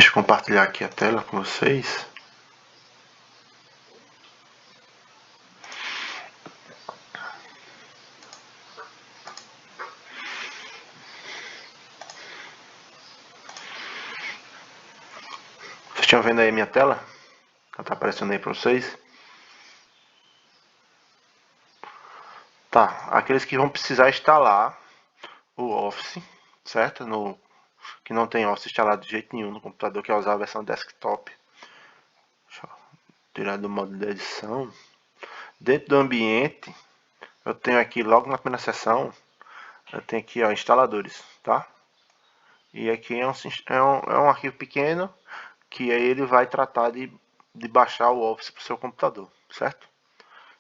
Deixa eu compartilhar aqui a tela com vocês. Vocês estão vendo aí a minha tela? Ela tá aparecendo aí para vocês. Tá, aqueles que vão precisar instalar o Office, certo? Que não tem Office instalado de jeito nenhum no computador, quer usar a versão desktop. Deixa eu tirar do modo de edição. Dentro do ambiente, eu tenho aqui logo na primeira seção, eu tenho aqui ó, instaladores, tá? E aqui é um arquivo pequeno que aí ele vai tratar de baixar o Office para o seu computador, certo?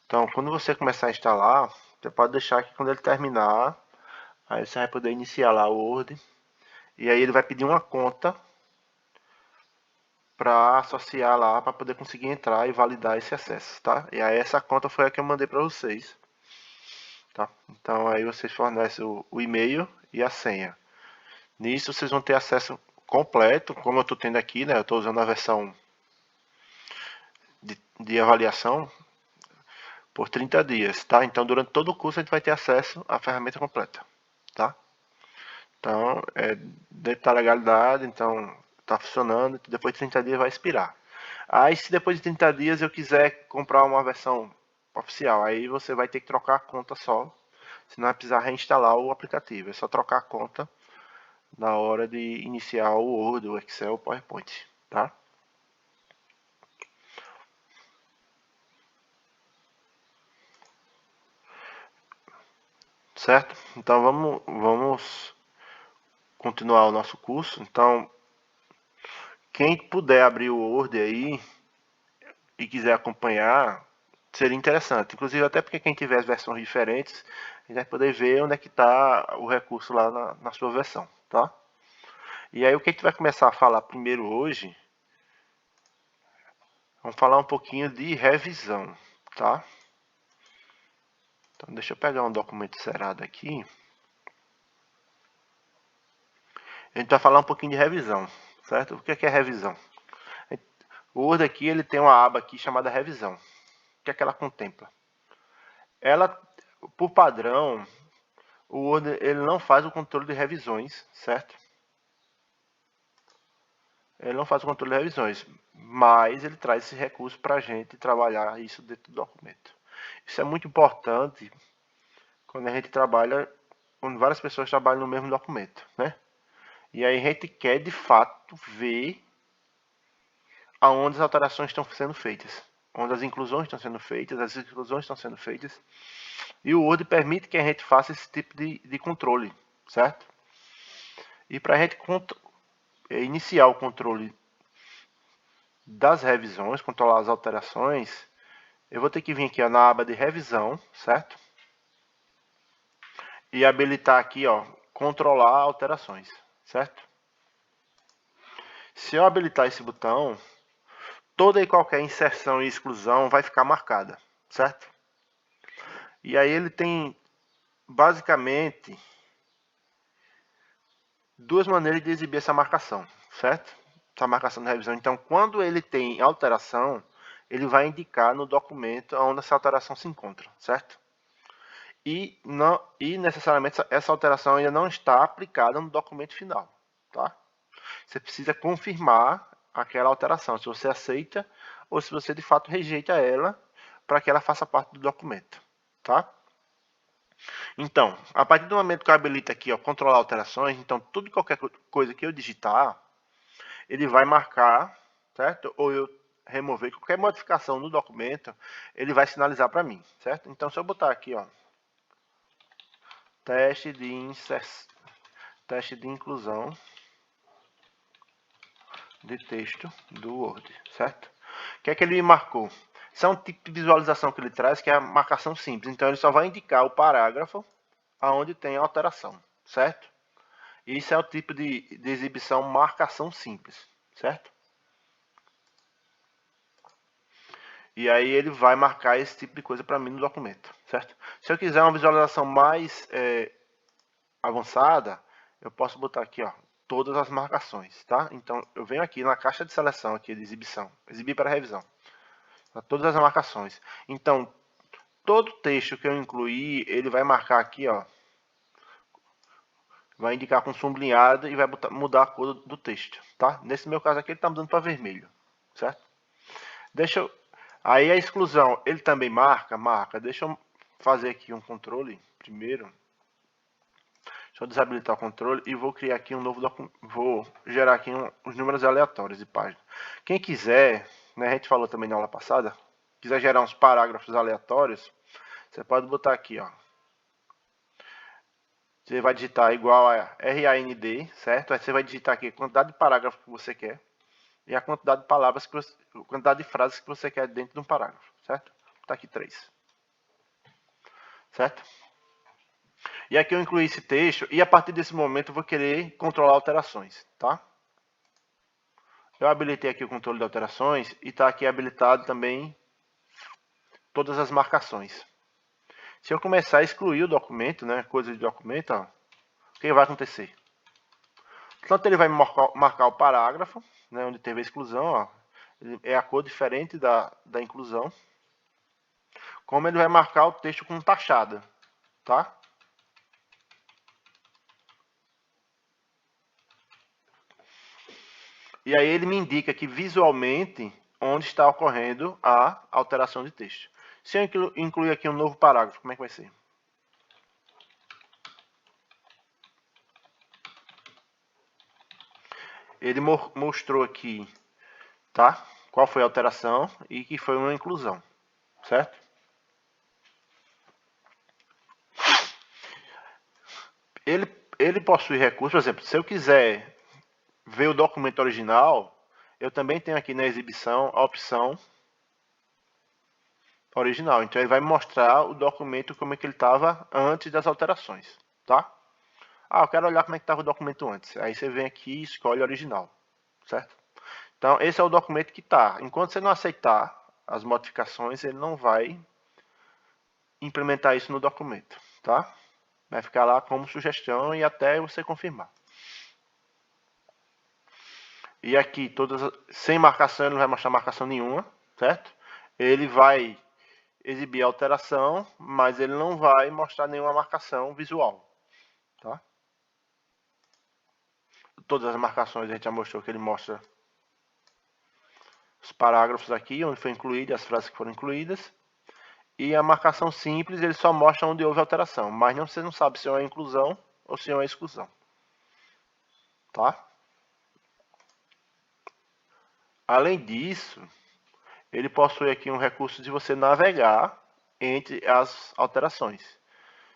Então, quando você começar a instalar, você pode deixar que quando ele terminar, aí você vai poder iniciar lá o Word. E aí ele vai pedir uma conta para associar lá, para poder conseguir entrar e validar esse acesso, tá? E aí essa conta foi a que eu mandei para vocês, tá? Então aí vocês fornecem o e-mail e a senha. Nisso vocês vão ter acesso completo, como eu estou tendo aqui, né? Eu estou usando a versão de avaliação por 30 dias, tá? Então durante todo o curso a gente vai ter acesso à ferramenta completa, tá? Então, dentro da legalidade, então está funcionando, depois de 30 dias vai expirar. Aí se depois de 30 dias eu quiser comprar uma versão oficial, aí você vai ter que trocar a conta só, senão vai precisar reinstalar o aplicativo, é só trocar a conta na hora de iniciar o Word, o Excel, o PowerPoint, tá? Certo? Então vamos continuar o nosso curso. Então, quem puder abrir o Word aí e quiser acompanhar, seria interessante. Inclusive até porque quem tiver as versões diferentes, a gente vai poder ver onde é que está o recurso lá na sua versão, tá? E aí o que a gente vai começar a falar primeiro hoje, vamos falar um pouquinho de revisão, tá? Então deixa eu pegar um documento zerado aqui. A gente vai falar um pouquinho de revisão, certo? O que é revisão? O Word aqui ele tem uma aba aqui chamada revisão. O que é que ela contempla? Ela, por padrão, o Word ele não faz o controle de revisões, certo? Ele não faz o controle de revisões, mas ele traz esse recurso para a gente trabalhar isso dentro do documento. Isso é muito importante quando a gente trabalha, quando várias pessoas trabalham no mesmo documento, né? E aí a gente quer de fato ver aonde as alterações estão sendo feitas, onde as inclusões estão sendo feitas, as exclusões estão sendo feitas. E o Word permite que a gente faça esse tipo de controle, certo? E para a gente iniciar o controle das revisões, controlar as alterações, eu vou ter que vir aqui ó, na aba de revisão, certo? E habilitar aqui, ó, controlar alterações, certo? Se eu habilitar esse botão, toda e qualquer inserção e exclusão vai ficar marcada, certo? E aí ele tem basicamente duas maneiras de exibir essa marcação, certo? Essa marcação de revisão. Então, quando ele tem alteração, ele vai indicar no documento onde essa alteração se encontra, certo? E necessariamente essa alteração ainda não está aplicada no documento final, tá? Você precisa confirmar aquela alteração, se você aceita ou se você de fato rejeita ela para que ela faça parte do documento, tá? Então, a partir do momento que eu habilito aqui, ó, controlar alterações, então tudo e qualquer coisa que eu digitar, ele vai marcar, certo? Ou eu remover qualquer modificação no documento, ele vai sinalizar para mim, certo? Então, se eu botar aqui, ó, teste de inclusão de texto do Word, certo? O que é que ele me marcou? Isso é um tipo de visualização que ele traz, que é a marcação simples. Então, ele só vai indicar o parágrafo aonde tem a alteração, certo? Isso é o tipo de exibição marcação simples, certo? E aí ele vai marcar esse tipo de coisa para mim no documento, certo? Se eu quiser uma visualização mais avançada, eu posso botar aqui, ó, todas as marcações, tá? Então, eu venho aqui na caixa de seleção aqui de exibição, exibir para revisão, tá? Todas as marcações. Então, todo texto que eu incluir, ele vai marcar aqui, ó, vai indicar com sublinhado e vai mudar a cor do texto, tá? Nesse meu caso aqui, ele está mudando para vermelho, certo? Deixa eu... Aí a exclusão, ele também marca? Marca. Deixa eu fazer aqui um controle primeiro. Deixa eu desabilitar o controle e vou criar aqui um novo documento. Vou gerar aqui uns números aleatórios de página. Quem quiser, né, a gente falou também na aula passada, quiser gerar uns parágrafos aleatórios, você pode botar aqui, ó. Você vai digitar igual a RAND, certo? Aí você vai digitar aqui a quantidade de parágrafos que você quer e a quantidade de palavras, a quantidade de frases que você quer dentro de um parágrafo, certo? Tá aqui 3. Certo? E aqui eu incluí esse texto e a partir desse momento eu vou querer controlar alterações, tá? Eu habilitei aqui o controle de alterações e está aqui habilitado também todas as marcações. Se eu começar a excluir o documento, né, coisa de documento, ó, o que vai acontecer? Tanto ele vai marcar o parágrafo, né, onde teve a exclusão, ó, é a cor diferente da inclusão, como ele vai marcar o texto com taxada, tá? E aí ele me indica aqui visualmente onde está ocorrendo a alteração de texto. Se eu incluir aqui um novo parágrafo, como é que vai ser? Ele mostrou aqui, tá? Qual foi a alteração e que foi uma inclusão, certo? Ele possui recursos, por exemplo, se eu quiser ver o documento original, eu também tenho aqui na exibição a opção original. Então ele vai mostrar o documento como é que ele estava antes das alterações, tá? Ah, eu quero olhar como é que estava o documento antes. Aí você vem aqui e escolhe original, certo? Então esse é o documento que está. Enquanto você não aceitar as modificações, ele não vai implementar isso no documento, tá? Vai ficar lá como sugestão e até você confirmar. E aqui, sem marcação, ele não vai mostrar marcação nenhuma, certo? Ele vai exibir a alteração, mas ele não vai mostrar nenhuma marcação visual, tá? Todas as marcações a gente já mostrou que ele mostra os parágrafos aqui, onde foi incluído, as frases que foram incluídas. E a marcação simples, ele só mostra onde houve alteração, mas você não sabe se é uma inclusão ou se é uma exclusão, tá? Além disso, ele possui aqui um recurso de você navegar entre as alterações.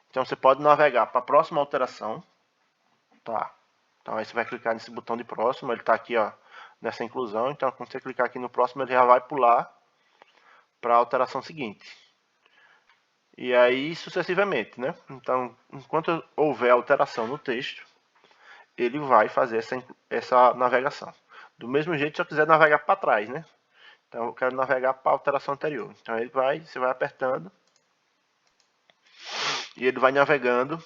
Então você pode navegar para a próxima alteração, tá? Então aí você vai clicar nesse botão de próximo, ele está aqui, ó, nessa inclusão. Então quando você clicar aqui no próximo, ele já vai pular para a alteração seguinte. E aí sucessivamente, né? Então, enquanto houver alteração no texto, ele vai fazer essa navegação. Do mesmo jeito, se eu quiser navegar para trás, né? Então eu quero navegar para a alteração anterior. Então ele vai, você vai apertando e ele vai navegando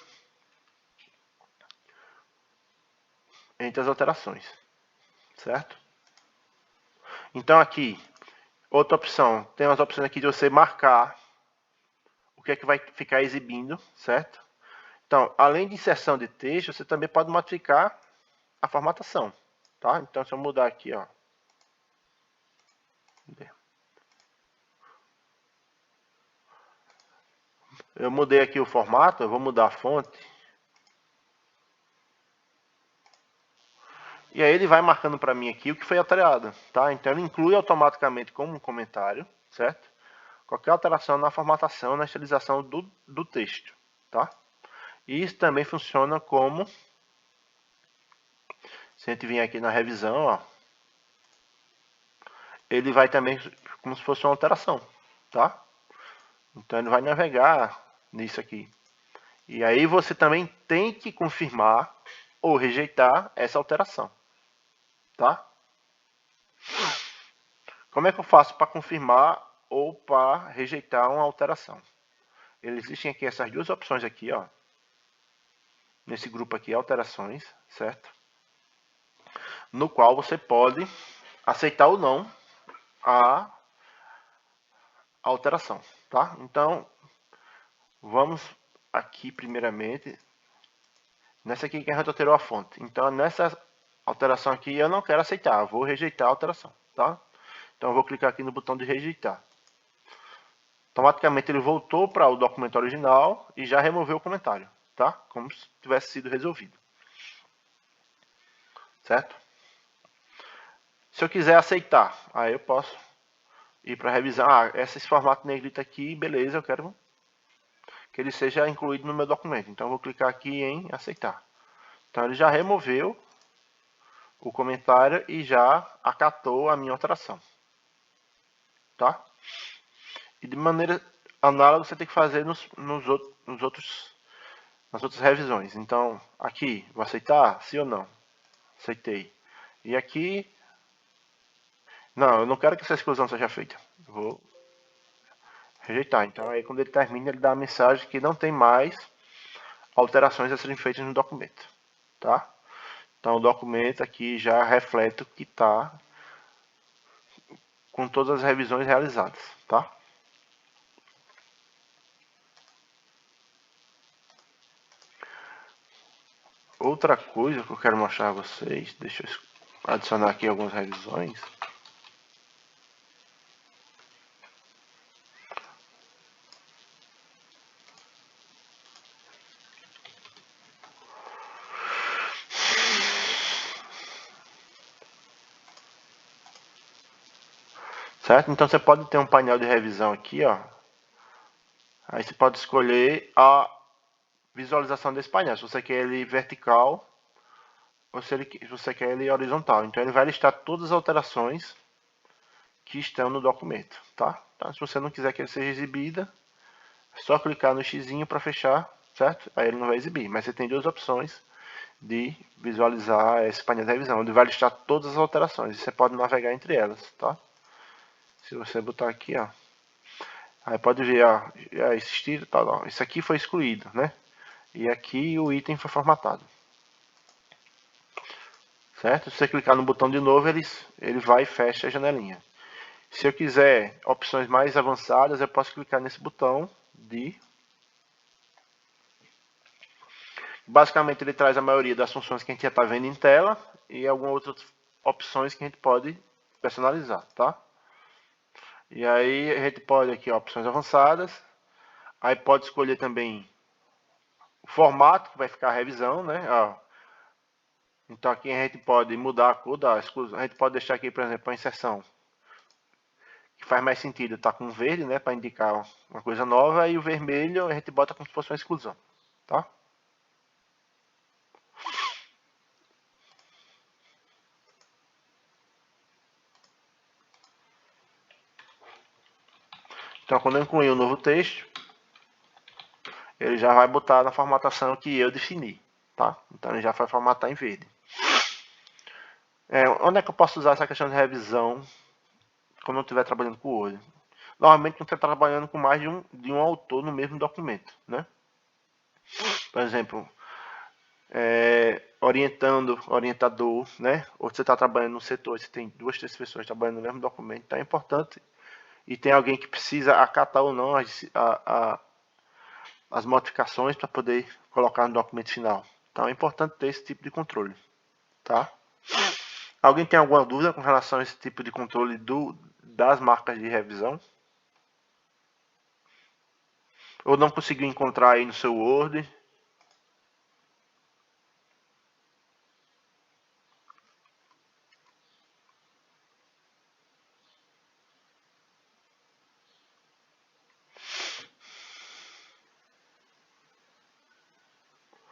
entre as alterações, certo? Então aqui, outra opção, tem umas opções aqui de você marcar o que é que vai ficar exibindo, certo? Então, além de inserção de texto, você também pode modificar a formatação, tá? Então, se eu mudar aqui, ó, eu mudei aqui o formato, eu vou mudar a fonte. E aí ele vai marcando para mim aqui o que foi alterado, tá? Então ele inclui automaticamente como um comentário, certo? Qualquer alteração na formatação, na estilização do texto, tá? E isso também funciona como, se a gente vir aqui na revisão, ó, ele vai também como se fosse uma alteração, tá? Então ele vai navegar nisso aqui. E aí você também tem que confirmar ou rejeitar essa alteração, tá? Como é que eu faço para confirmar ou para rejeitar uma alteração? Existem aqui essas duas opções aqui, ó. Nesse grupo aqui, alterações, certo? no qual você pode aceitar ou não a alteração, tá? Então, vamos aqui primeiramente nessa aqui que a gente alterou a fonte. Então, nessa alteração aqui eu não quero aceitar, vou rejeitar a alteração, tá? Então, eu vou clicar aqui no botão de rejeitar. Automaticamente ele voltou para o documento original e já removeu o comentário, tá? Como se tivesse sido resolvido. Certo? Se eu quiser aceitar, aí eu posso ir para revisão. Ah, esse formato negrito aqui, beleza, eu quero que ele seja incluído no meu documento. Então eu vou clicar aqui em aceitar. Então ele já removeu o comentário e já acatou a minha alteração. Tá? E de maneira análoga você tem que fazer nas outras revisões. Então aqui, vou aceitar? Sim ou não? Aceitei. E aqui, não, eu não quero que essa exclusão seja feita. Eu vou rejeitar. Então aí quando ele termina, ele dá a mensagem que não tem mais alterações a serem feitas no documento. Tá? Então o documento aqui já reflete o que está com todas as revisões realizadas. Tá? Outra coisa que eu quero mostrar a vocês, deixa eu adicionar aqui algumas revisões. Certo? Então você pode ter um painel de revisão aqui, ó. Aí você pode escolher a visualização desse painel, se você quer ele vertical ou se você quer ele horizontal. Então ele vai listar todas as alterações que estão no documento, tá? Então, se você não quiser que ele seja exibida, é só clicar no xizinho para fechar, certo? Aí ele não vai exibir, mas você tem duas opções de visualizar esse painel de revisão, onde vai listar todas as alterações, e você pode navegar entre elas, tá? Se você botar aqui, ó, aí pode ver, ó, existir, tá, ó, isso aqui foi excluído, né? E aqui o item foi formatado. Certo? Se você clicar no botão de novo, ele vai e fecha a janelinha. Se eu quiser opções mais avançadas, eu posso clicar nesse botão de... Basicamente ele traz a maioria das funções que a gente já está vendo em tela e algumas outras opções que a gente pode personalizar, tá? E aí a gente pode aqui, ó, opções avançadas. Aí pode escolher também o formato que vai ficar a revisão, né? Ó, então aqui a gente pode mudar a cor da exclusão. A gente pode deixar aqui, por exemplo, a inserção, que faz mais sentido tá com verde, né, para indicar uma coisa nova, e o vermelho a gente bota como se fosse uma exclusão, tá? Então quando eu incluir um novo texto, ele já vai botar na formatação que eu defini, tá? Então ele já vai formatar em verde. Onde é que eu posso usar essa questão de revisão quando eu estiver trabalhando com o Word? Normalmente quando você está trabalhando com mais de um autor no mesmo documento, né? Por exemplo, orientador, né? Ou você está trabalhando no setor, você tem duas, três pessoas trabalhando no mesmo documento, então é importante. E tem alguém que precisa acatar ou não as modificações para poder colocar no documento final. Então é importante ter esse tipo de controle, tá? Alguém tem alguma dúvida com relação a esse tipo de controle das marcas de revisão? Ou não conseguiu encontrar aí no seu Word?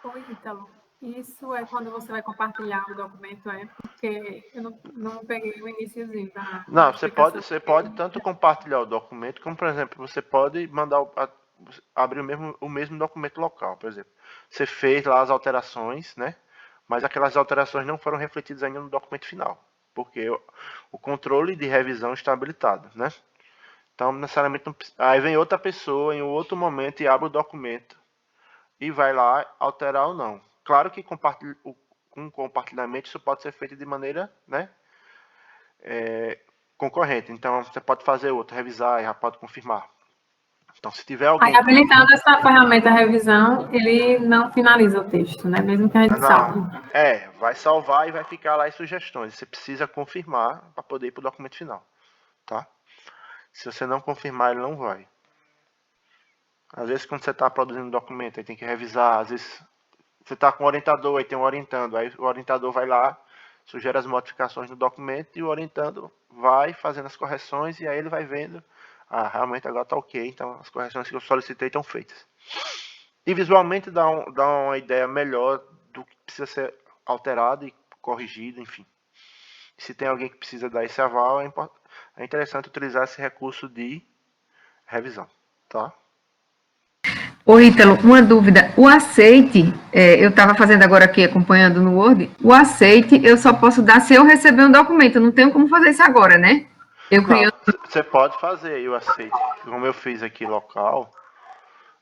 Oi, Ítalo. Isso é quando você vai compartilhar o documento, porque eu não peguei o iniciozinho da Não, explicação. você pode tanto compartilhar o documento, como por exemplo, você pode mandar abrir o mesmo documento local, por exemplo. Você fez lá as alterações, né? Mas aquelas alterações não foram refletidas ainda no documento final, porque o controle de revisão está habilitado, né? Então, necessariamente, aí vem outra pessoa em outro momento e abre o documento e vai lá alterar ou não. Claro que com compartilhamento, isso pode ser feito de maneira, né, concorrente. Então, você pode fazer outro, revisar e já pode confirmar. Então, se tiver alguém... Aí, habilitando essa ferramenta revisão, ele não finaliza o texto, né? Mesmo que a gente salve. Vai salvar e vai ficar lá as sugestões. Você precisa confirmar para poder ir para o documento final, tá? Se você não confirmar, ele não vai. Às vezes, quando você está produzindo um documento, aí tem que revisar. Às vezes, você está com o orientador, aí tem um orientando. Aí o orientador vai lá, sugere as modificações no documento e o orientando vai fazendo as correções e aí ele vai vendo. Ah, realmente agora está ok, então as correções que eu solicitei estão feitas. E visualmente dá uma ideia melhor do que precisa ser alterado e corrigido, enfim. Se tem alguém que precisa dar esse aval, é interessante utilizar esse recurso de revisão, tá? Ô, Ítalo, uma dúvida. O aceite, eu estava fazendo agora aqui, acompanhando no Word, o aceite eu só posso dar se eu receber um documento, eu não tenho como fazer isso agora, né? Eu Não, crio... você pode fazer aí o aceite, como eu fiz aqui local.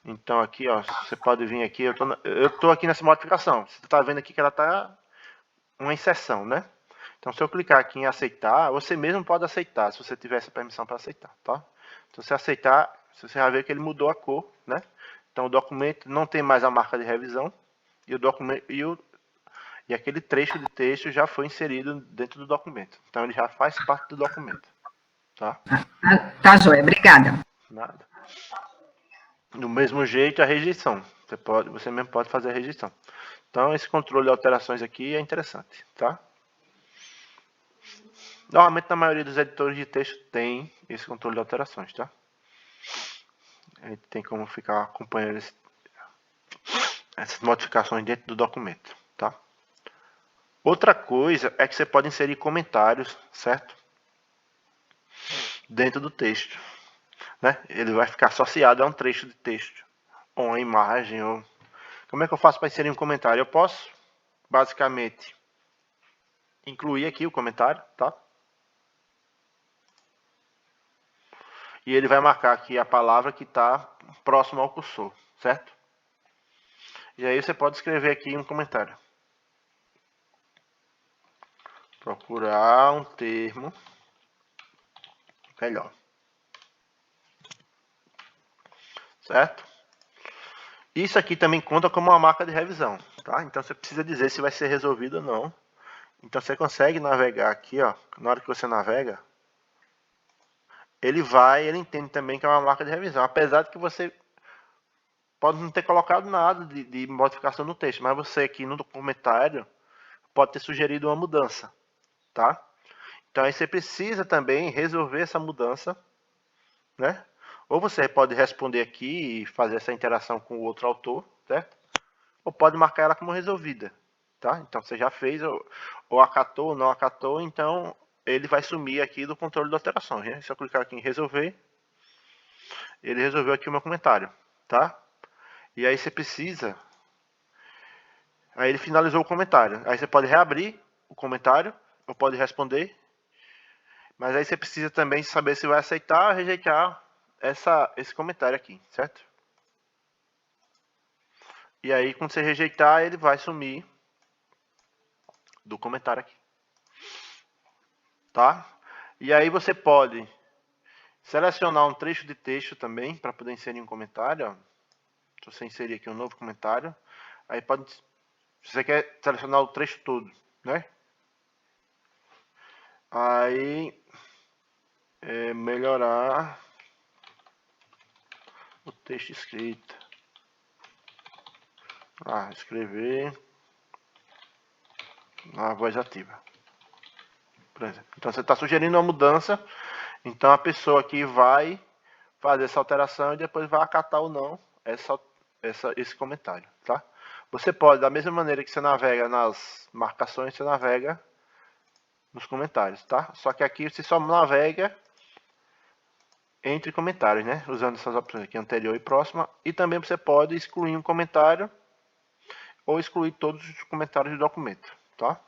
Então aqui, ó, você pode vir aqui, eu tô aqui nessa modificação. Você tá vendo aqui que ela tá uma exceção, né? Então se eu clicar aqui em aceitar, você mesmo pode aceitar, se você tiver essa permissão para aceitar, tá? Então se aceitar, você vai ver que ele mudou a cor, né? Então o documento não tem mais a marca de revisão e o documento e aquele trecho de texto já foi inserido dentro do documento. Então ele já faz parte do documento, tá? Tá, joia, obrigada. Nada. Do mesmo jeito a rejeição. Você mesmo pode fazer a rejeição. Então esse controle de alterações aqui é interessante, tá? Normalmente na maioria dos editores de texto tem esse controle de alterações, tá? A gente tem como ficar acompanhando essas modificações dentro do documento, tá? Outra coisa é que você pode inserir comentários, certo? Dentro do texto, né? Ele vai ficar associado a um trecho de texto, ou uma imagem, ou... Como é que eu faço para inserir um comentário? Eu posso, basicamente, incluir aqui o comentário, tá? E ele vai marcar aqui a palavra que está próximo ao cursor, certo? E aí você pode escrever aqui um comentário. Procurar um termo melhor. Certo? Isso aqui também conta como uma marca de revisão, tá? Então você precisa dizer se vai ser resolvido ou não. Então você consegue navegar aqui, ó. Na hora que você navega, ele entende também que é uma marca de revisão. Apesar de que você pode não ter colocado nada de modificação no texto, mas você aqui no comentário pode ter sugerido uma mudança, tá? Então aí você precisa também resolver essa mudança, né? Ou você pode responder aqui e fazer essa interação com o outro autor, certo? Ou pode marcar ela como resolvida, tá? Então você já fez, ou acatou ou não acatou, então ele vai sumir aqui do controle de alterações, né? Se eu clicar aqui em resolver, ele resolveu aqui o meu comentário, tá? E aí você precisa... Aí ele finalizou o comentário. Aí você pode reabrir o comentário, ou pode responder. Mas aí você precisa também saber se vai aceitar ou rejeitar esse comentário aqui, certo? E aí, quando você rejeitar, ele vai sumir do comentário aqui. Tá? E aí você pode selecionar um trecho de texto também, para poder inserir um comentário. Ó. Se você inserir aqui um novo comentário, aí pode... Se você quer selecionar o trecho todo, né? Aí... melhorar o texto escrito. Escrever na voz ativa. Por exemplo. Então você está sugerindo uma mudança, então a pessoa aqui vai fazer essa alteração e depois vai acatar ou não esse comentário, tá? Você pode, da mesma maneira que você navega nas marcações, você navega nos comentários, tá? Só que aqui você só navega entre comentários, né? Usando essas opções aqui, anterior e próxima. E também você pode excluir um comentário ou excluir todos os comentários do documento, tá?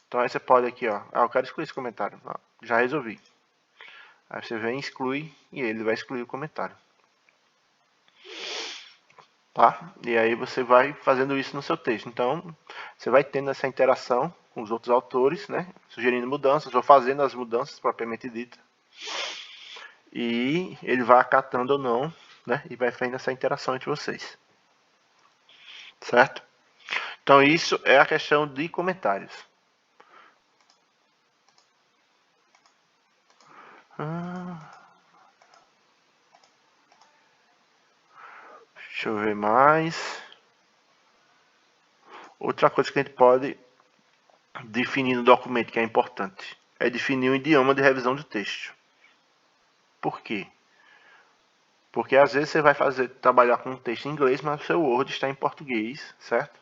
Então aí você pode aqui, ó, eu quero excluir esse comentário. Já resolvi. Aí você vem, exclui e ele vai excluir o comentário. tá? E aí você vai fazendo isso no seu texto. Então, você vai tendo essa interação com os outros autores, né? Sugerindo mudanças ou fazendo as mudanças propriamente ditas. E ele vai acatando ou não, né? E vai fazendo essa interação entre vocês. Certo? Então, isso é a questão de comentários. Deixa eu ver mais. Outra coisa que a gente pode definir no documento que é importante é definir um idioma de revisão de texto. Por quê? Porque às vezes você vai trabalhar com um texto em inglês, mas o seu Word está em português, certo?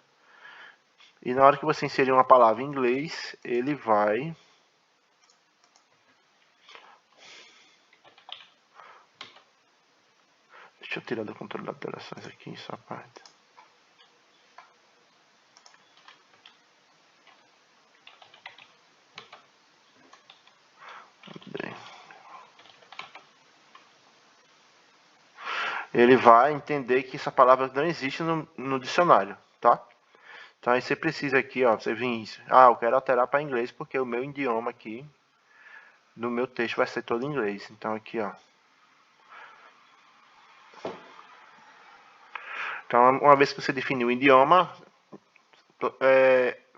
E na hora que você inserir uma palavra em inglês, ele vai... Deixa eu tirar do controle de alterações aqui em sua parte. Bem. Ele vai entender que essa palavra não existe no dicionário, tá? Então aí você precisa aqui, ó, você vir isso. Ah, eu quero alterar para inglês porque o meu idioma aqui no meu texto vai ser todo em inglês. Então aqui, ó. Então, uma vez que você definiu o idioma,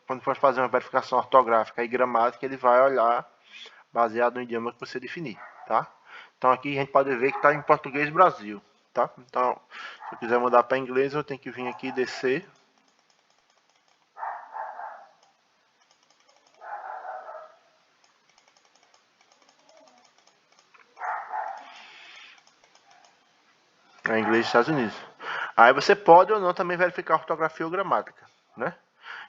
quando for fazer uma verificação ortográfica e gramática, ele vai olhar baseado no idioma que você definir, tá? Então aqui a gente pode ver que está em português Brasil, tá? Então, se eu quiser mudar para inglês, eu tenho que vir aqui e descer. É inglês dos Estados Unidos. Aí você pode ou não também verificar a ortografia ou gramática, né?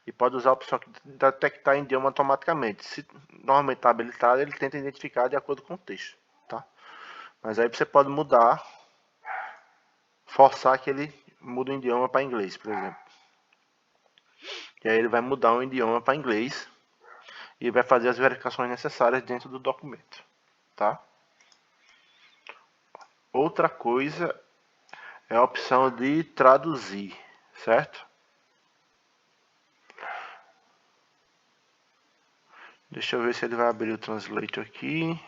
E pode usar a opção de detectar idioma automaticamente. Se normalmente está habilitado, ele tenta identificar de acordo com o texto, tá? Mas aí você pode mudar, forçar que ele mude o idioma para inglês, por exemplo. E aí ele vai mudar o idioma para inglês e vai fazer as verificações necessárias dentro do documento, tá? Outra coisa é a opção de traduzir, certo? Deixa eu ver se ele vai abrir o Translator aqui.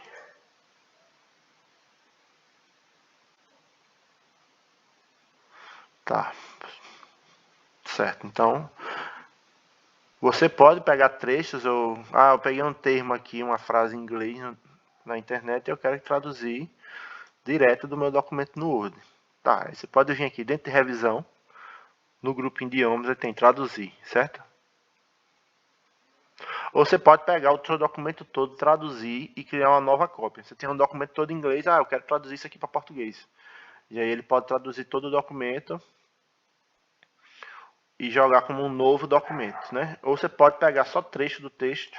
Tá. Certo. Então, você pode pegar trechos ou... Ah, eu peguei um termo aqui, uma frase em inglês na internet e eu quero traduzir direto do meu documento no Word. Tá, aí você pode vir aqui dentro de revisão, no grupo idiomas, ele tem traduzir, certo? Ou você pode pegar o seu documento todo, traduzir e criar uma nova cópia. Você tem um documento todo em inglês, ah, eu quero traduzir isso aqui para português. E aí ele pode traduzir todo o documento e jogar como um novo documento, né? Ou você pode pegar só trecho do texto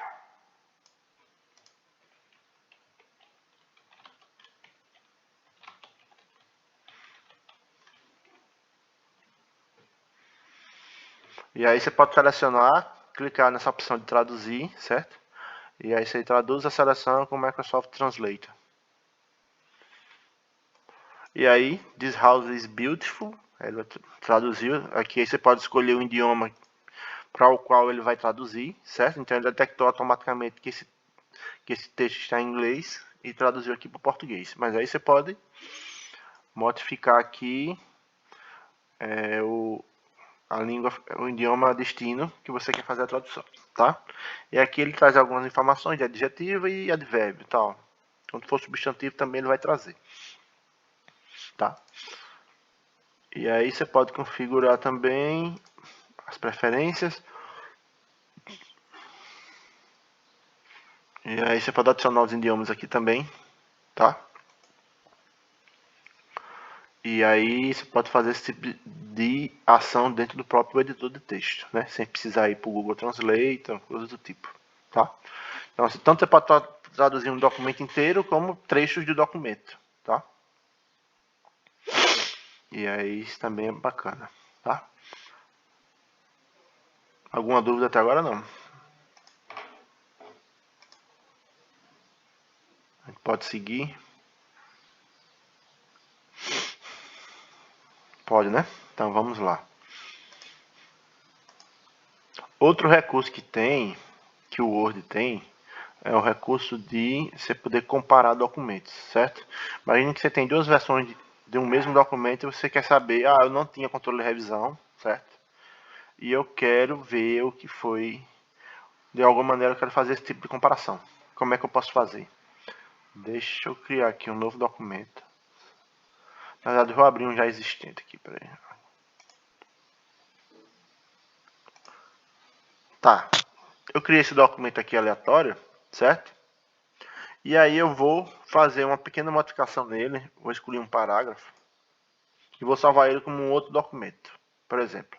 e aí você pode selecionar, clicar nessa opção de traduzir, certo? E aí você traduz a seleção com o Microsoft Translator. E aí, this house is beautiful, ele traduziu. Aqui você pode escolher o idioma para o qual ele vai traduzir, certo? Então ele detectou automaticamente que esse texto está em inglês e traduziu aqui para o português. Mas aí você pode modificar aqui a língua, o idioma destino que você quer fazer a tradução, tá? E aqui ele traz algumas informações de adjetivo e advérbio, tal. Quando for substantivo também ele vai trazer, tá? E aí você pode configurar também as preferências. E aí você pode adicionar os idiomas aqui também, tá? E aí você pode fazer esse tipo de ação dentro do próprio editor de texto, né? Sem precisar ir para o Google Translate, coisas do tipo, tá? Então, assim, tanto você pode traduzir um documento inteiro como trechos de documento, tá? E aí isso também é bacana, tá? Alguma dúvida até agora? Não. A gente pode seguir. Pode, né? Então vamos lá. Outro recurso que o Word tem, é o recurso de você poder comparar documentos, certo? Imagine que você tem duas versões de um mesmo documento e você quer saber, eu não tinha controle de revisão, certo? E eu quero ver o que foi, de alguma maneira eu quero fazer esse tipo de comparação. Como é que eu posso fazer? Deixa eu criar aqui um novo documento. Na verdade, eu vou abrir um já existente aqui, peraí. Tá, eu criei esse documento aqui aleatório, certo? E aí eu vou fazer uma pequena modificação nele, vou escolher um parágrafo e vou salvar ele como um outro documento, por exemplo.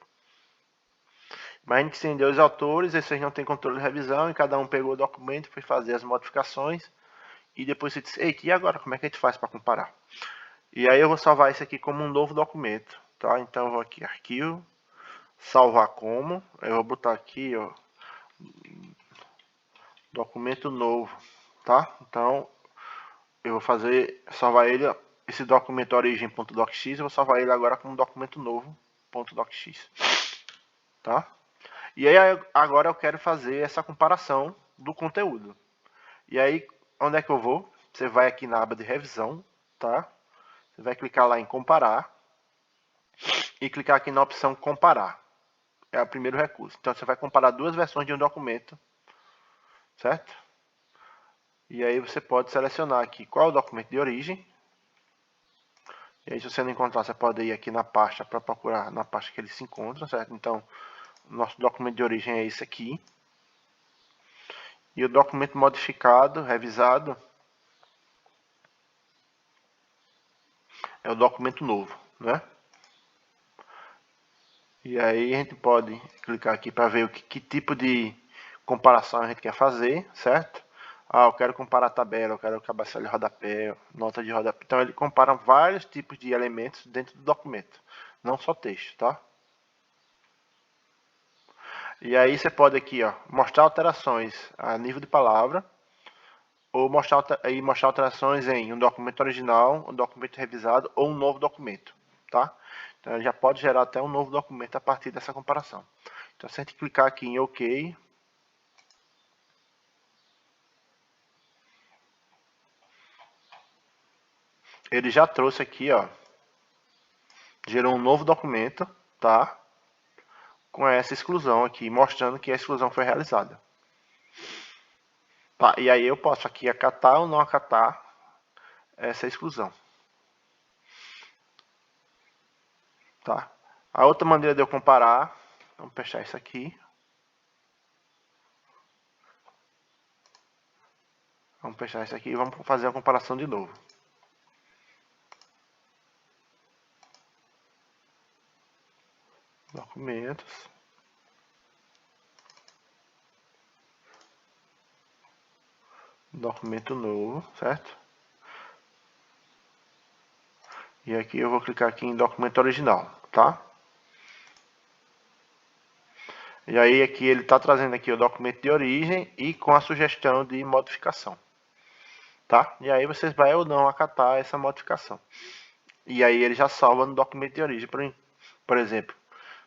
Imagine que tem dois autores, esses não têm controle de revisão e cada um pegou o documento, foi fazer as modificações e depois você disse, eita, e agora como é que a gente faz para comparar? E aí eu vou salvar isso aqui como um novo documento, tá? Então eu vou aqui, arquivo, salvar como, eu vou botar aqui, ó, documento novo, tá? Então eu vou salvar ele, esse documento origem.docx, eu vou salvar ele agora como documento novo.docx, tá? E aí agora eu quero fazer essa comparação do conteúdo. E aí, onde é que eu vou? Você vai aqui na aba de revisão, tá? Você vai clicar lá em comparar e clicar aqui na opção comparar. É o primeiro recurso. Então você vai comparar duas versões de um documento, certo? E aí você pode selecionar aqui qual é o documento de origem. E aí se você não encontrar, você pode ir aqui na pasta para procurar na pasta que ele se encontra, certo? Então, nosso documento de origem é esse aqui. E o documento modificado, revisado, é o documento novo, né? E aí a gente pode clicar aqui para ver que tipo de comparação a gente quer fazer, certo? Eu quero comparar a tabela, eu quero cabeçalho de rodapé, nota de rodapé. Então ele compara vários tipos de elementos dentro do documento, não só texto, tá? E aí você pode aqui, ó, mostrar alterações a nível de palavra, ou mostrar alterações em um documento original, um documento revisado ou um novo documento, tá? Então ele já pode gerar até um novo documento a partir dessa comparação. Então se a gente clicar aqui em OK, ele já trouxe aqui, ó, gerou um novo documento, tá? Com essa exclusão aqui, mostrando que a exclusão foi realizada. Tá, e aí eu posso aqui acatar ou não acatar essa exclusão. Tá? A outra maneira de eu comparar, vamos fechar isso aqui. Vamos fechar isso aqui e vamos fazer a comparação de novo. Documentos. Documento novo, certo? E aqui eu vou clicar aqui em documento original, tá? E aí aqui ele está trazendo aqui o documento de origem e com a sugestão de modificação, tá? E aí vocês vai ou não acatar essa modificação. E aí ele já salva no documento de origem, por exemplo.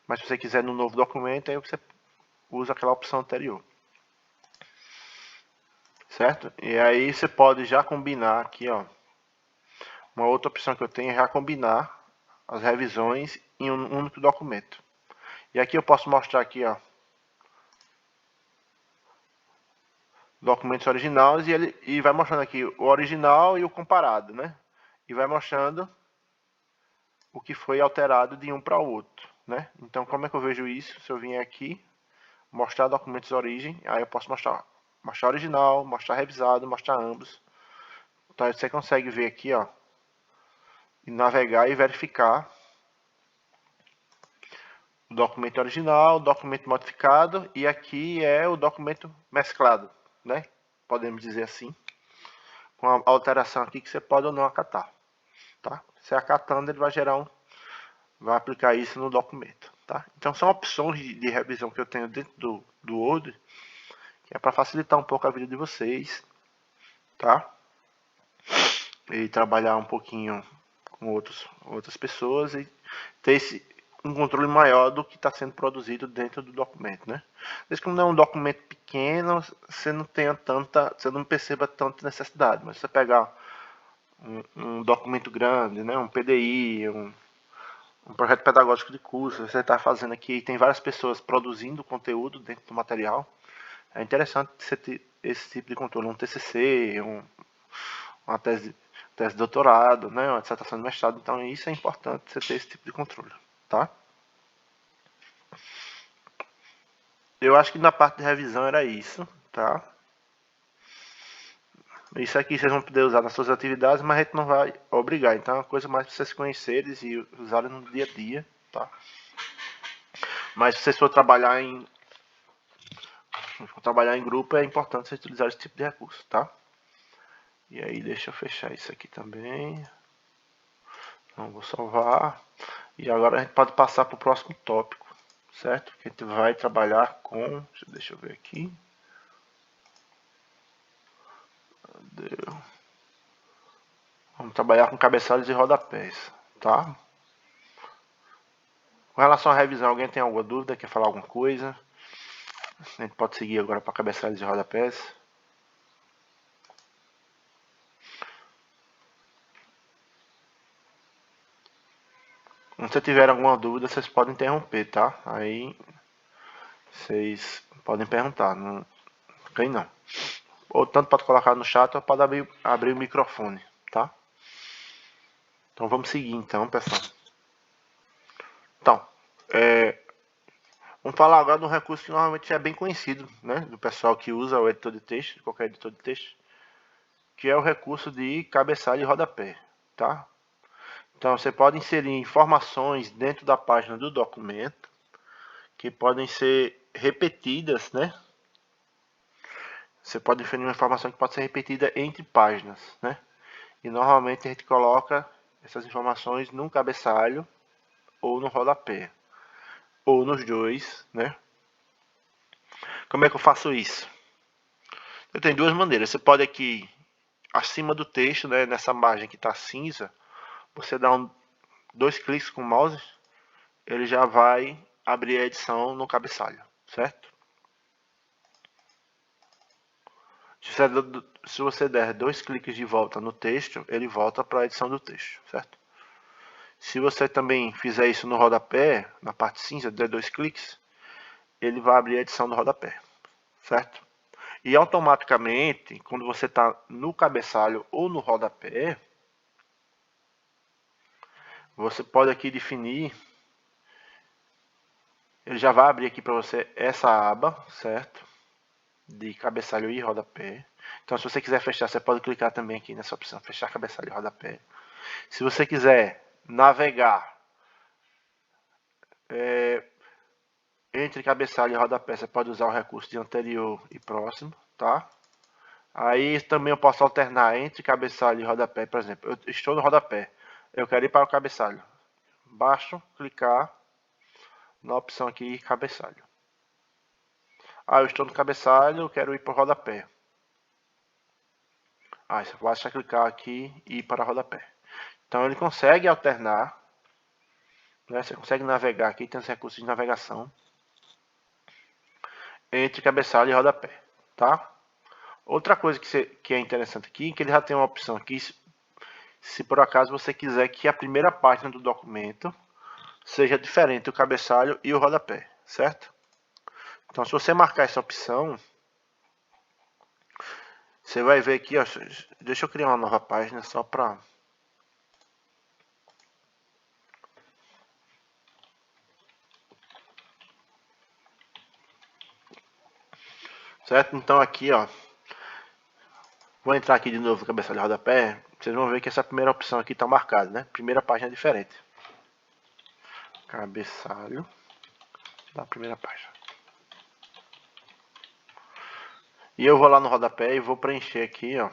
Mas se você quiser no novo documento, aí você usa aquela opção anterior. Certo? E aí você pode já combinar aqui, ó. Uma outra opção que eu tenho é já combinar as revisões em um único documento. E aqui eu posso mostrar aqui, ó, documentos originais e vai mostrando aqui o original e o comparado, né? E vai mostrando o que foi alterado de um para o outro, né? Então, como é que eu vejo isso? Se eu vier aqui, mostrar documentos de origem, aí eu posso mostrar original, mostrar revisado, mostrar ambos. Então, você consegue ver aqui, ó, e navegar e verificar o documento original, o documento modificado e aqui é o documento mesclado, né? Podemos dizer assim, com a alteração aqui que você pode ou não acatar, tá? Se acatando, ele vai vai aplicar isso no documento, tá? Então são opções de revisão que eu tenho dentro do Word, que é para facilitar um pouco a vida de vocês, tá? E trabalhar um pouquinho com outras pessoas e ter um controle maior do que está sendo produzido dentro do documento, né? Desde que não é um documento pequeno, você não tenha tanta, você não perceba tanta necessidade. Mas se você pegar um documento grande, né? Um PDI, um projeto pedagógico de curso, você está fazendo aqui, tem várias pessoas produzindo conteúdo dentro do material. É interessante você ter esse tipo de controle, um TCC, uma tese de doutorado, né, uma dissertação de mestrado. Então isso é importante você ter esse tipo de controle, tá? Eu acho que na parte de revisão era isso, tá? Isso aqui vocês vão poder usar nas suas atividades, mas a gente não vai obrigar. Então é uma coisa mais para vocês conhecerem e usarem no dia a dia, tá? Mas se vocês for trabalhar em grupo, é importante vocês utilizar esse tipo de recurso, tá? E aí deixa eu fechar isso aqui também. Então vou salvar. E agora a gente pode passar para o próximo tópico, certo? Que a gente vai trabalhar com... Deixa eu ver aqui. Vamos trabalhar com cabeçalhos e rodapés, tá? Com relação à revisão, alguém tem alguma dúvida? Quer falar alguma coisa? A gente pode seguir agora para cabeçalhos e rodapés. Se você tiver alguma dúvida, vocês podem interromper, tá? Aí vocês podem perguntar, não tem não. Ou tanto pode colocar no chat ou pode abrir o microfone, tá? Então vamos seguir então, pessoal. Então, vamos falar agora de um recurso que normalmente é bem conhecido, né? Do pessoal que usa o editor de texto, qualquer editor de texto, que é o recurso de cabeçalho e rodapé, tá? Então você pode inserir informações dentro da página do documento que podem ser repetidas, né? Você pode definir uma informação que pode ser repetida entre páginas, né? E normalmente a gente coloca essas informações num cabeçalho ou no rodapé, ou nos dois, né? Como é que eu faço isso? Eu tenho duas maneiras. Você pode aqui, acima do texto, né, nessa margem que está cinza, você dá dois cliques com o mouse, ele já vai abrir a edição no cabeçalho, certo? Se você der dois cliques de volta no texto, ele volta para a edição do texto, certo? Se você também fizer isso no rodapé, na parte cinza, der dois cliques, ele vai abrir a edição do rodapé, certo? E automaticamente, quando você está no cabeçalho ou no rodapé, você pode aqui definir, ele já vai abrir aqui para você essa aba, certo? De cabeçalho e rodapé. Então se você quiser fechar, você pode clicar também aqui nessa opção, fechar cabeçalho e rodapé. Se você quiser navegar entre cabeçalho e rodapé, você pode usar o recurso de anterior e próximo, tá? Aí também eu posso alternar entre cabeçalho e rodapé. Por exemplo, eu estou no rodapé, eu quero ir para o cabeçalho. Basta clicar na opção aqui, cabeçalho. Eu estou no cabeçalho, eu quero ir para o rodapé. Você basta clicar aqui e ir para o rodapé. Então ele consegue alternar, né? Você consegue navegar aqui, tem os recursos de navegação entre cabeçalho e rodapé, tá? Outra coisa que é interessante aqui, que ele já tem uma opção aqui, se por acaso você quiser que a primeira página do documento seja diferente do cabeçalho e o rodapé, certo? Então se você marcar essa opção, você vai ver aqui, ó, deixa eu criar uma nova página só para... Certo? Então aqui, ó, vou entrar aqui de novo no cabeçalho e rodapé, vocês vão ver que essa primeira opção aqui está marcada, né? Primeira página é diferente. Cabeçalho da primeira página. E eu vou lá no rodapé e vou preencher aqui, ó.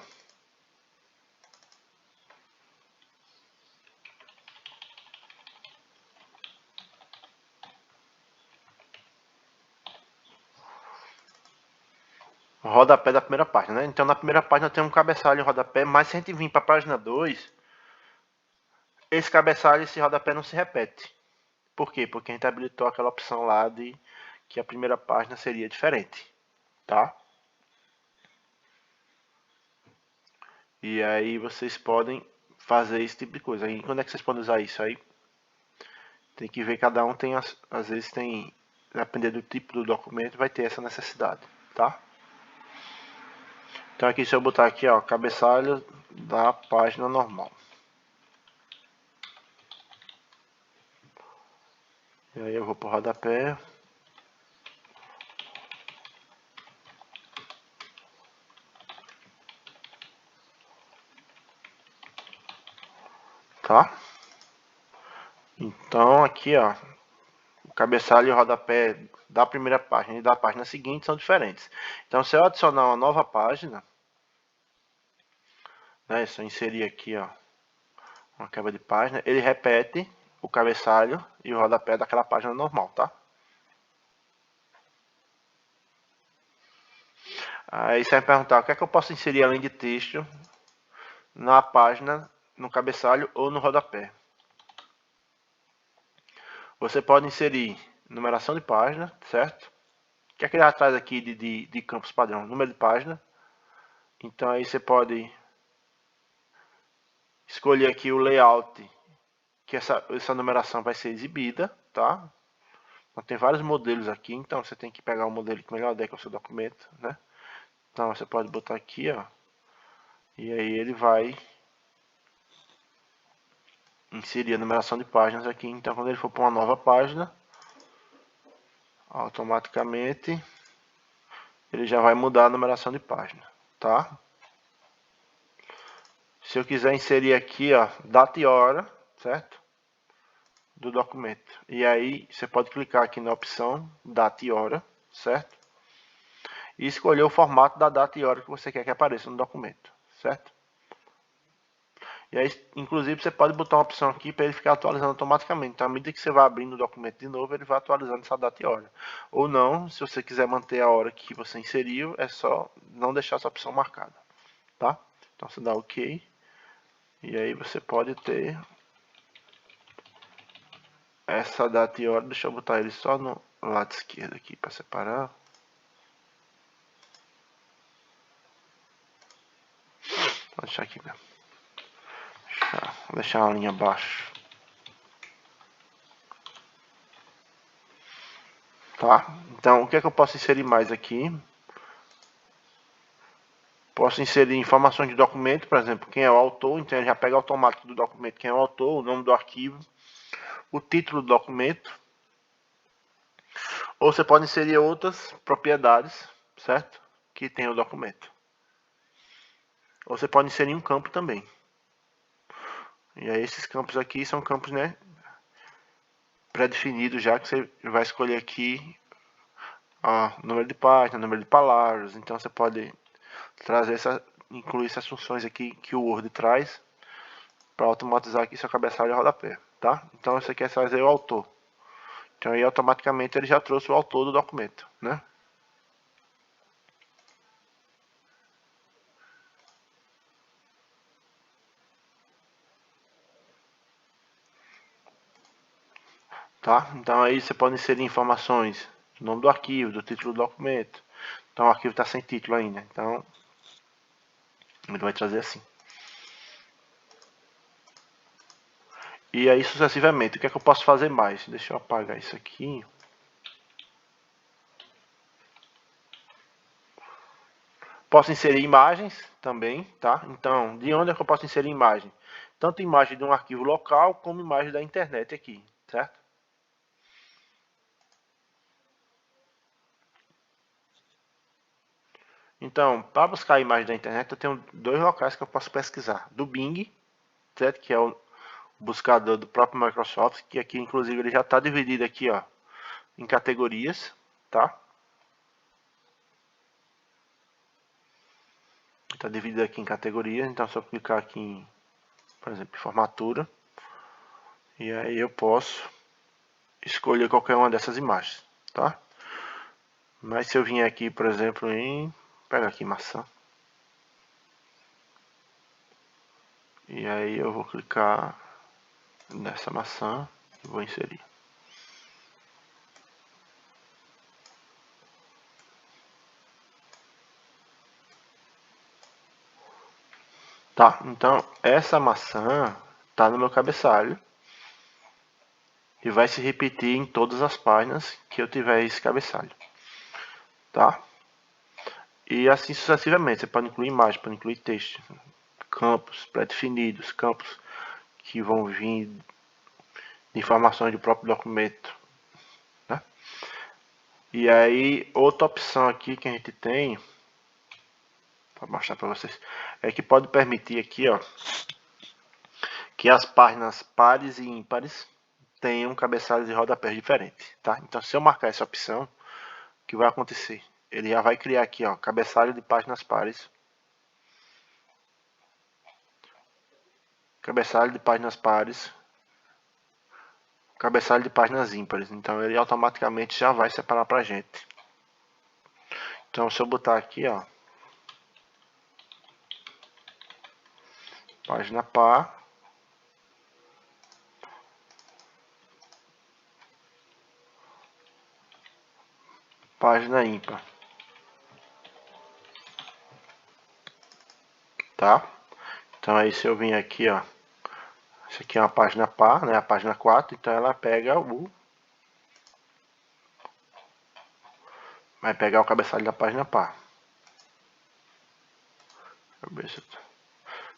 O rodapé da primeira página, né? Então na primeira página tem um cabeçalho e um rodapé, mas se a gente vir para a página 2, esse cabeçalho e esse rodapé não se repete. Por quê? Porque a gente habilitou aquela opção lá de que a primeira página seria diferente, tá? E aí vocês podem fazer esse tipo de coisa. Aí quando é que vocês podem usar isso? Aí tem que ver, cada um tem, às vezes tem, dependendo do tipo do documento, vai ter essa necessidade, tá? Então aqui, se eu botar aqui, ó, cabeçalho da página normal. E aí eu vou pro rodapé. Tá? Então aqui, ó, o cabeçalho e o rodapé da primeira página e da página seguinte são diferentes. Então, se eu adicionar uma nova página, né, se eu inserir aqui, ó, uma quebra de página, ele repete o cabeçalho e o rodapé daquela página normal, tá? Aí você vai perguntar, o que é que eu posso inserir além de texto na página, no cabeçalho ou no rodapé? Você pode inserir numeração de página, certo? O que é que ele atrás aqui de campos padrão? Número de página. Então aí você pode escolher aqui o layout que essa numeração vai ser exibida, tá? Então, tem vários modelos aqui, então você tem que pegar o modelo que melhor adequa ao seu documento, né? Então você pode botar aqui, ó, e aí ele vai inserir a numeração de páginas aqui. Então quando ele for para uma nova página, automaticamente ele já vai mudar a numeração de página, tá? Se eu quiser inserir aqui, ó, data e hora, certo? Do documento. E aí você pode clicar aqui na opção data e hora, certo? E escolher o formato da data e hora que você quer que apareça no documento, certo? E aí, inclusive, você pode botar uma opção aqui para ele ficar atualizando automaticamente. Então, à medida que você vai abrindo o documento de novo, ele vai atualizando essa data e hora. Ou não, se você quiser manter a hora que você inseriu, é só não deixar essa opção marcada, tá? Então, você dá OK. E aí você pode ter essa data e hora. Deixa eu botar ele só no lado esquerdo aqui para separar. Vou deixar aqui mesmo. Vou deixar uma linha abaixo. Tá? Então, o que é que eu posso inserir mais aqui? Posso inserir informações de documento, por exemplo, quem é o autor, então ele já pega automático do documento quem é o autor, o nome do arquivo, o título do documento. Ou você pode inserir outras propriedades, certo? Que tem o documento. Ou você pode inserir um campo também. E aí esses campos aqui são campos, né, pré-definidos já, que você vai escolher aqui, ó, número de página, número de palavras. Então você pode trazer incluir essas funções aqui que o Word traz para automatizar aqui seu cabeçalho e rodapé, tá? Então você quer fazer o autor. Então aí automaticamente ele já trouxe o autor do documento, né? Tá? Então aí você pode inserir informações do nome do arquivo, do título do documento. Então o arquivo está sem título ainda, então ele vai trazer assim. E aí sucessivamente, o que é que eu posso fazer mais? Deixa eu apagar isso aqui. Posso inserir imagens também, tá? Então, de onde é que eu posso inserir imagem? Tanto imagem de um arquivo local, como imagem da internet aqui, certo? Então, para buscar a imagem da internet, eu tenho dois locais que eu posso pesquisar. Do Bing, certo? Que é o buscador do próprio Microsoft, que aqui, inclusive, ele já está dividido aqui, ó, em categorias, tá? Está dividido aqui em categorias, então se eu clicar aqui em, por exemplo, formatura, e aí eu posso escolher qualquer uma dessas imagens, tá? Mas se eu vier aqui, por exemplo, em, pega aqui maçã, e aí eu vou clicar nessa maçã e vou inserir. Tá, então essa maçã tá no meu cabeçalho e vai se repetir em todas as páginas que eu tiver esse cabeçalho, tá? E assim sucessivamente, você pode incluir imagem, pode incluir texto, campos pré-definidos, campos que vão vir de informações do próprio documento, né? E aí, outra opção aqui que a gente tem, para mostrar para vocês, é que pode permitir aqui, ó, que as páginas pares e ímpares tenham cabeçalhos e rodapés diferentes, tá? Então, se eu marcar essa opção, o que vai acontecer? Ele já vai criar aqui, ó, cabeçalho de páginas pares, cabeçalho de páginas pares, cabeçalho de páginas ímpares. Então, ele automaticamente já vai separar pra gente. Então, se eu botar aqui, ó, página par, página ímpar, tá? Então aí se eu vim aqui, ó, isso aqui é uma página par, né, a página 4, então ela pega vai pegar o cabeçalho da página par.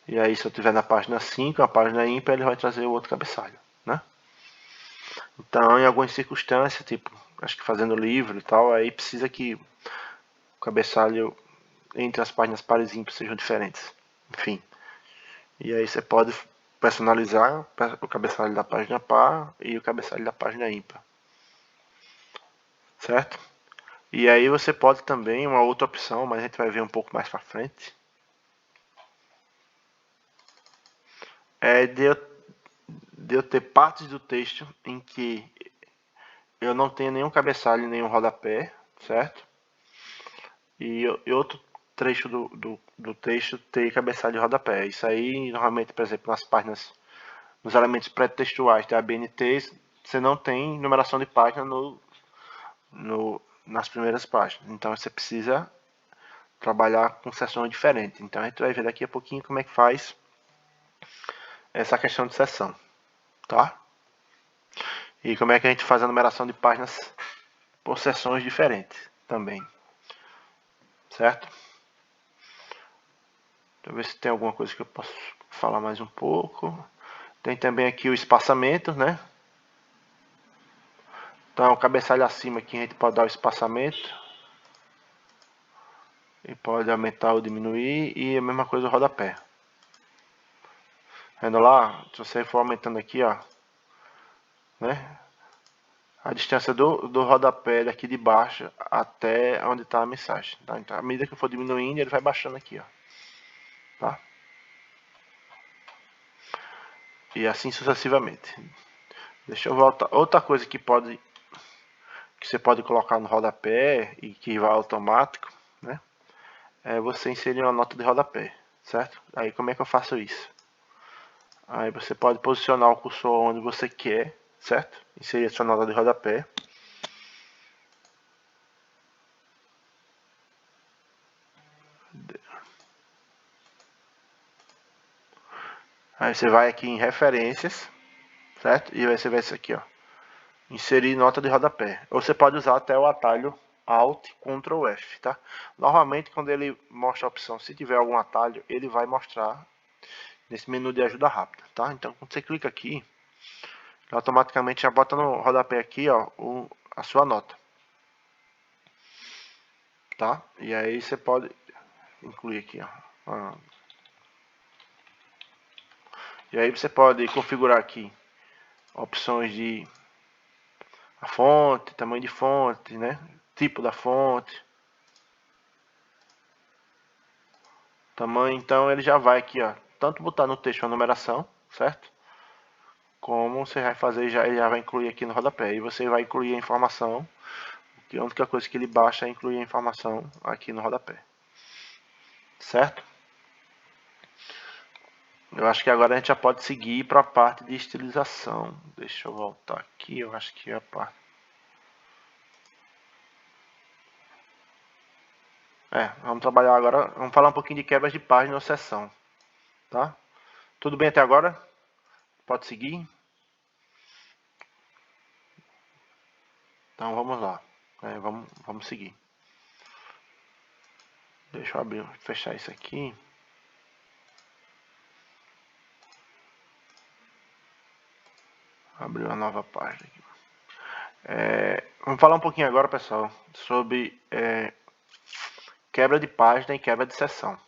E aí se eu tiver na página 5, a página ímpar, ele vai trazer o outro cabeçalho, né? Então em algumas circunstâncias, tipo, acho que fazendo livro e tal, aí precisa que o cabeçalho entre as páginas pares e ímpares sejam diferentes. Enfim. E aí você pode personalizar o cabeçalho da página par e o cabeçalho da página ímpar. Certo? E aí você pode também, uma outra opção, mas a gente vai ver um pouco mais para frente, é de eu ter partes do texto em que eu não tenho nenhum cabeçalho, nenhum rodapé, certo? E outro trecho do texto ter cabeçalho e rodapé. Isso aí, normalmente, por exemplo, nas páginas, nos elementos pré-textuais da ABNT, você não tem numeração de página nas primeiras páginas. Então você precisa trabalhar com seções diferentes. Então a gente vai ver daqui a pouquinho como é que faz essa questão de seção, tá? E como é que a gente faz a numeração de páginas por seções diferentes também, certo? Deixa eu ver se tem alguma coisa que eu posso falar mais um pouco. Tem também aqui o espaçamento, né? Então, o cabeçalho acima aqui a gente pode dar o espaçamento. E pode aumentar ou diminuir. E a mesma coisa o rodapé. Vendo lá? Se você for aumentando aqui, ó. Né? A distância do rodapé daqui de baixo até onde está a mensagem. Tá? Então, à medida que eu for diminuindo, ele vai baixando aqui, ó. Tá? E assim sucessivamente. Deixa eu voltar. Outra coisa que você pode colocar no rodapé e que vai automático, né? É você inserir uma nota de rodapé, certo? Aí como é que eu faço isso? Aí você pode posicionar o cursor onde você quer, certo? Inserir a sua nota de rodapé. Aí você vai aqui em referências, certo? E aí você vai isso aqui, ó. Inserir nota de rodapé. Ou você pode usar até o atalho Alt Ctrl F, tá? Normalmente quando ele mostra a opção, se tiver algum atalho, ele vai mostrar nesse menu de ajuda rápida, tá? Então quando você clica aqui, ele automaticamente já bota no rodapé aqui, ó, a sua nota, tá? E aí você pode incluir aqui, ó. E aí você pode configurar aqui opções de a fonte, tamanho de fonte, né? Tipo da fonte, tamanho. Então ele já vai aqui, ó, tanto botar no texto a numeração, certo? Como você vai fazer, ele já vai incluir aqui no rodapé. E você vai incluir a informação, que a única coisa que ele baixa é incluir a informação aqui no rodapé. Certo? Eu acho que agora a gente já pode seguir para a parte de estilização. Deixa eu voltar aqui, eu acho que é a parte. Vamos trabalhar agora, vamos falar um pouquinho de quebras de página ou seção. tá? Tudo bem até agora? Pode seguir? Então vamos lá. Vamos seguir. Deixa eu abrir, fechar isso aqui. Abrir uma nova página aqui. Vamos falar um pouquinho agora, pessoal, sobre quebra de página e quebra de seção.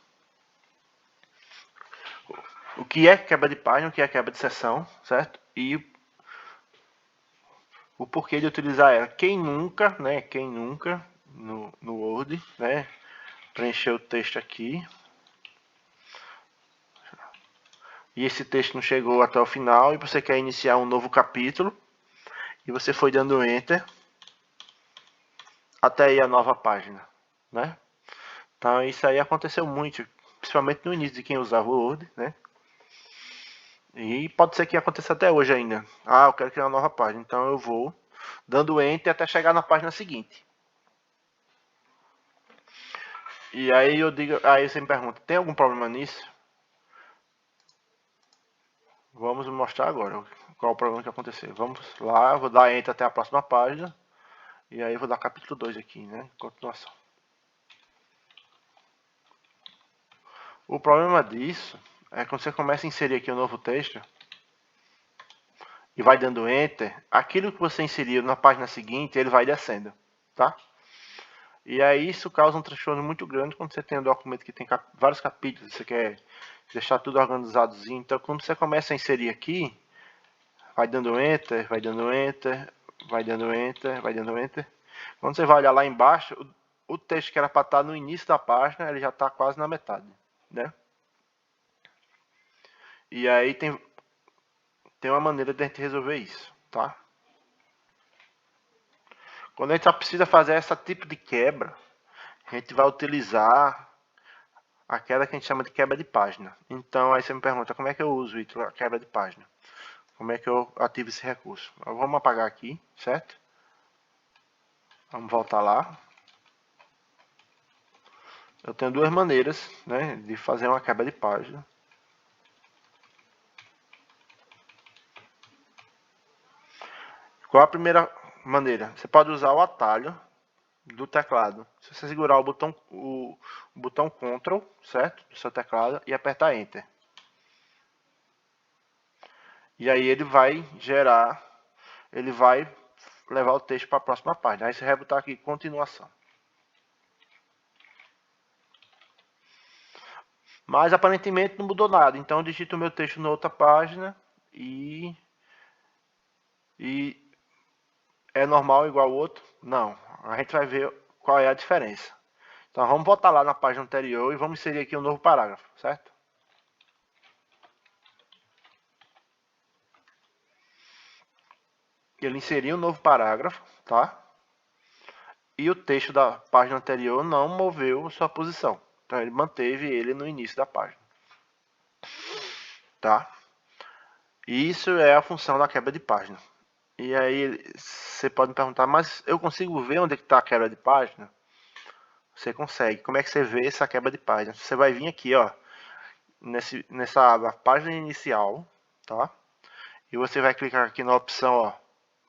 O que é quebra de página, o que é quebra de seção, certo? E o porquê de utilizar ela. Quem nunca, né? Quem nunca no Word, né? Preencheu o texto aqui. E esse texto não chegou até o final e você quer iniciar um novo capítulo. E você foi dando Enter até aí a nova página, né? Então isso aí aconteceu muito, principalmente no início de quem usava o Word, né? E pode ser que aconteça até hoje ainda. Ah, eu quero criar uma nova página, então eu vou dando Enter até chegar na página seguinte. E aí aí você me pergunta, tem algum problema nisso? Vamos mostrar agora qual o problema que aconteceu. Vamos lá, vou dar Enter até a próxima página. E aí eu vou dar capítulo 2 aqui, né? Continuação. O problema disso é quando você começa a inserir aqui um novo texto e vai dando Enter, aquilo que você inseriu na página seguinte, ele vai descendo, tá? E aí isso causa um transtorno muito grande quando você tem um documento que tem vários capítulos, você quer deixar tudo organizadozinho. Então quando você começa a inserir aqui, vai dando Enter, vai dando Enter, vai dando Enter, vai dando Enter. Quando você vai olhar lá embaixo, o texto que era para estar no início da página, ele já está quase na metade, né? E aí tem uma maneira de a gente resolver isso, tá? Quando a gente só precisa fazer esse tipo de quebra, a gente vai utilizar aquela que a gente chama de quebra de página. Então aí você me pergunta, como é que eu uso a quebra de página? Como é que eu ativo esse recurso? Vamos apagar aqui, certo? Vamos voltar lá. Eu tenho duas maneiras, né, de fazer uma quebra de página. Qual a primeira maneira? Você pode usar o atalho do teclado. Se você segurar o botão Ctrl, certo? Do seu teclado e apertar Enter. E aí ele vai levar o texto para a próxima página. Aí você vai botar aqui continuação. Mas aparentemente não mudou nada. Então eu digito o meu texto na outra página e é normal igual ao outro? Não. A gente vai ver qual é a diferença. Então vamos voltar lá na página anterior e vamos inserir aqui um novo parágrafo, certo? Ele inseriu um novo parágrafo, tá? E o texto da página anterior não moveu sua posição. Então ele manteve ele no início da página. Tá? Isso é a função da quebra de página. E aí você pode me perguntar, mas eu consigo ver onde está a quebra de página? Você consegue. Como é que você vê essa quebra de página? Você vai vir aqui, ó, nessa aba página inicial, tá? E você vai clicar aqui na opção, ó,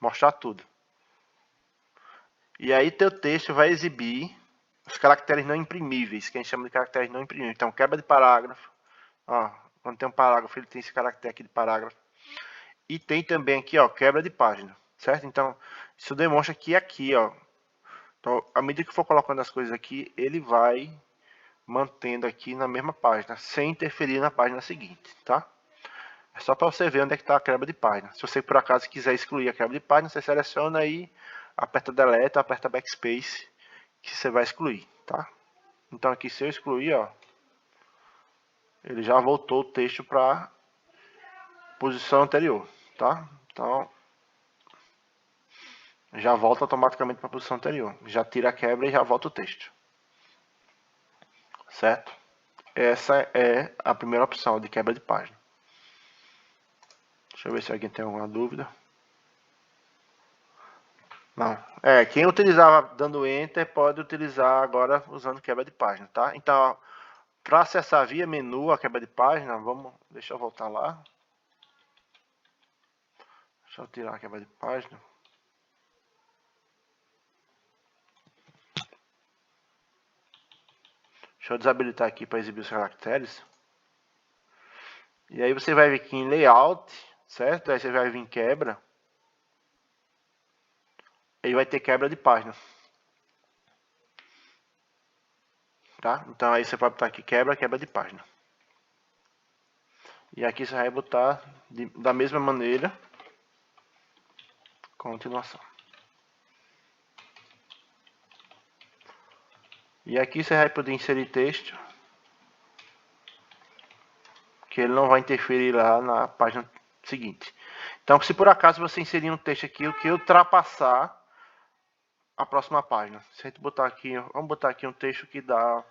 mostrar tudo. E aí teu texto vai exibir os caracteres não imprimíveis, que a gente chama de caracteres não imprimíveis. Então, quebra de parágrafo. Ó, quando tem um parágrafo, ele tem esse caractere aqui de parágrafo. E tem também aqui, ó, quebra de página, certo? Então, isso demonstra que aqui, ó, então, à medida que for colocando as coisas aqui, ele vai mantendo aqui na mesma página, sem interferir na página seguinte, tá? É só para você ver onde é que está a quebra de página. Se você, por acaso, quiser excluir a quebra de página, você seleciona aí, aperta Delete, aperta Backspace, que você vai excluir, tá? Então, aqui, se eu excluir, ó, ele já voltou o texto para posição anterior, tá? Então, já volta automaticamente para a posição anterior. Já tira a quebra e já volta o texto. Certo? Essa é a primeira opção de quebra de página. Deixa eu ver se alguém tem alguma dúvida. Não. Quem utilizava dando Enter pode utilizar agora usando quebra de página, tá? Então, Para acessar via menu a quebra de página, deixa eu voltar lá. Deixa eu tirar a quebra de página. Deixa eu desabilitar aqui para exibir os caracteres. E aí você vai vir aqui em layout, certo? Aí você vai vir em quebra. Aí vai ter quebra de página. Tá? Então aí você pode botar aqui quebra de página. E aqui você vai botar da mesma maneira. Continuação. E aqui você vai poder inserir texto, que ele não vai interferir lá na página seguinte. Então, se por acaso você inserir um texto aqui, o que ultrapassar a próxima página. Se a gente botar aqui, vamos botar aqui um texto que dá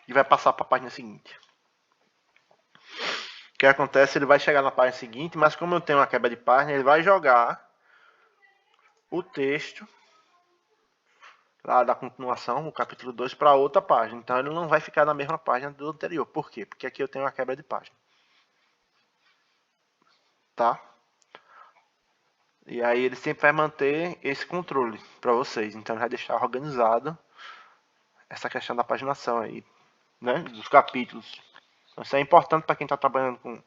e vai passar para a página seguinte. O que acontece? Ele vai chegar na página seguinte, mas como eu tenho uma quebra de página, ele vai jogar o texto lá da continuação, o capítulo 2, para outra página. Então ele não vai ficar na mesma página do anterior. Por quê? Porque aqui eu tenho uma quebra de página. Tá? E aí ele sempre vai manter esse controle para vocês. Então ele vai deixar organizado essa questão da paginação aí, né? Dos capítulos. Então, isso é importante para quem está trabalhando com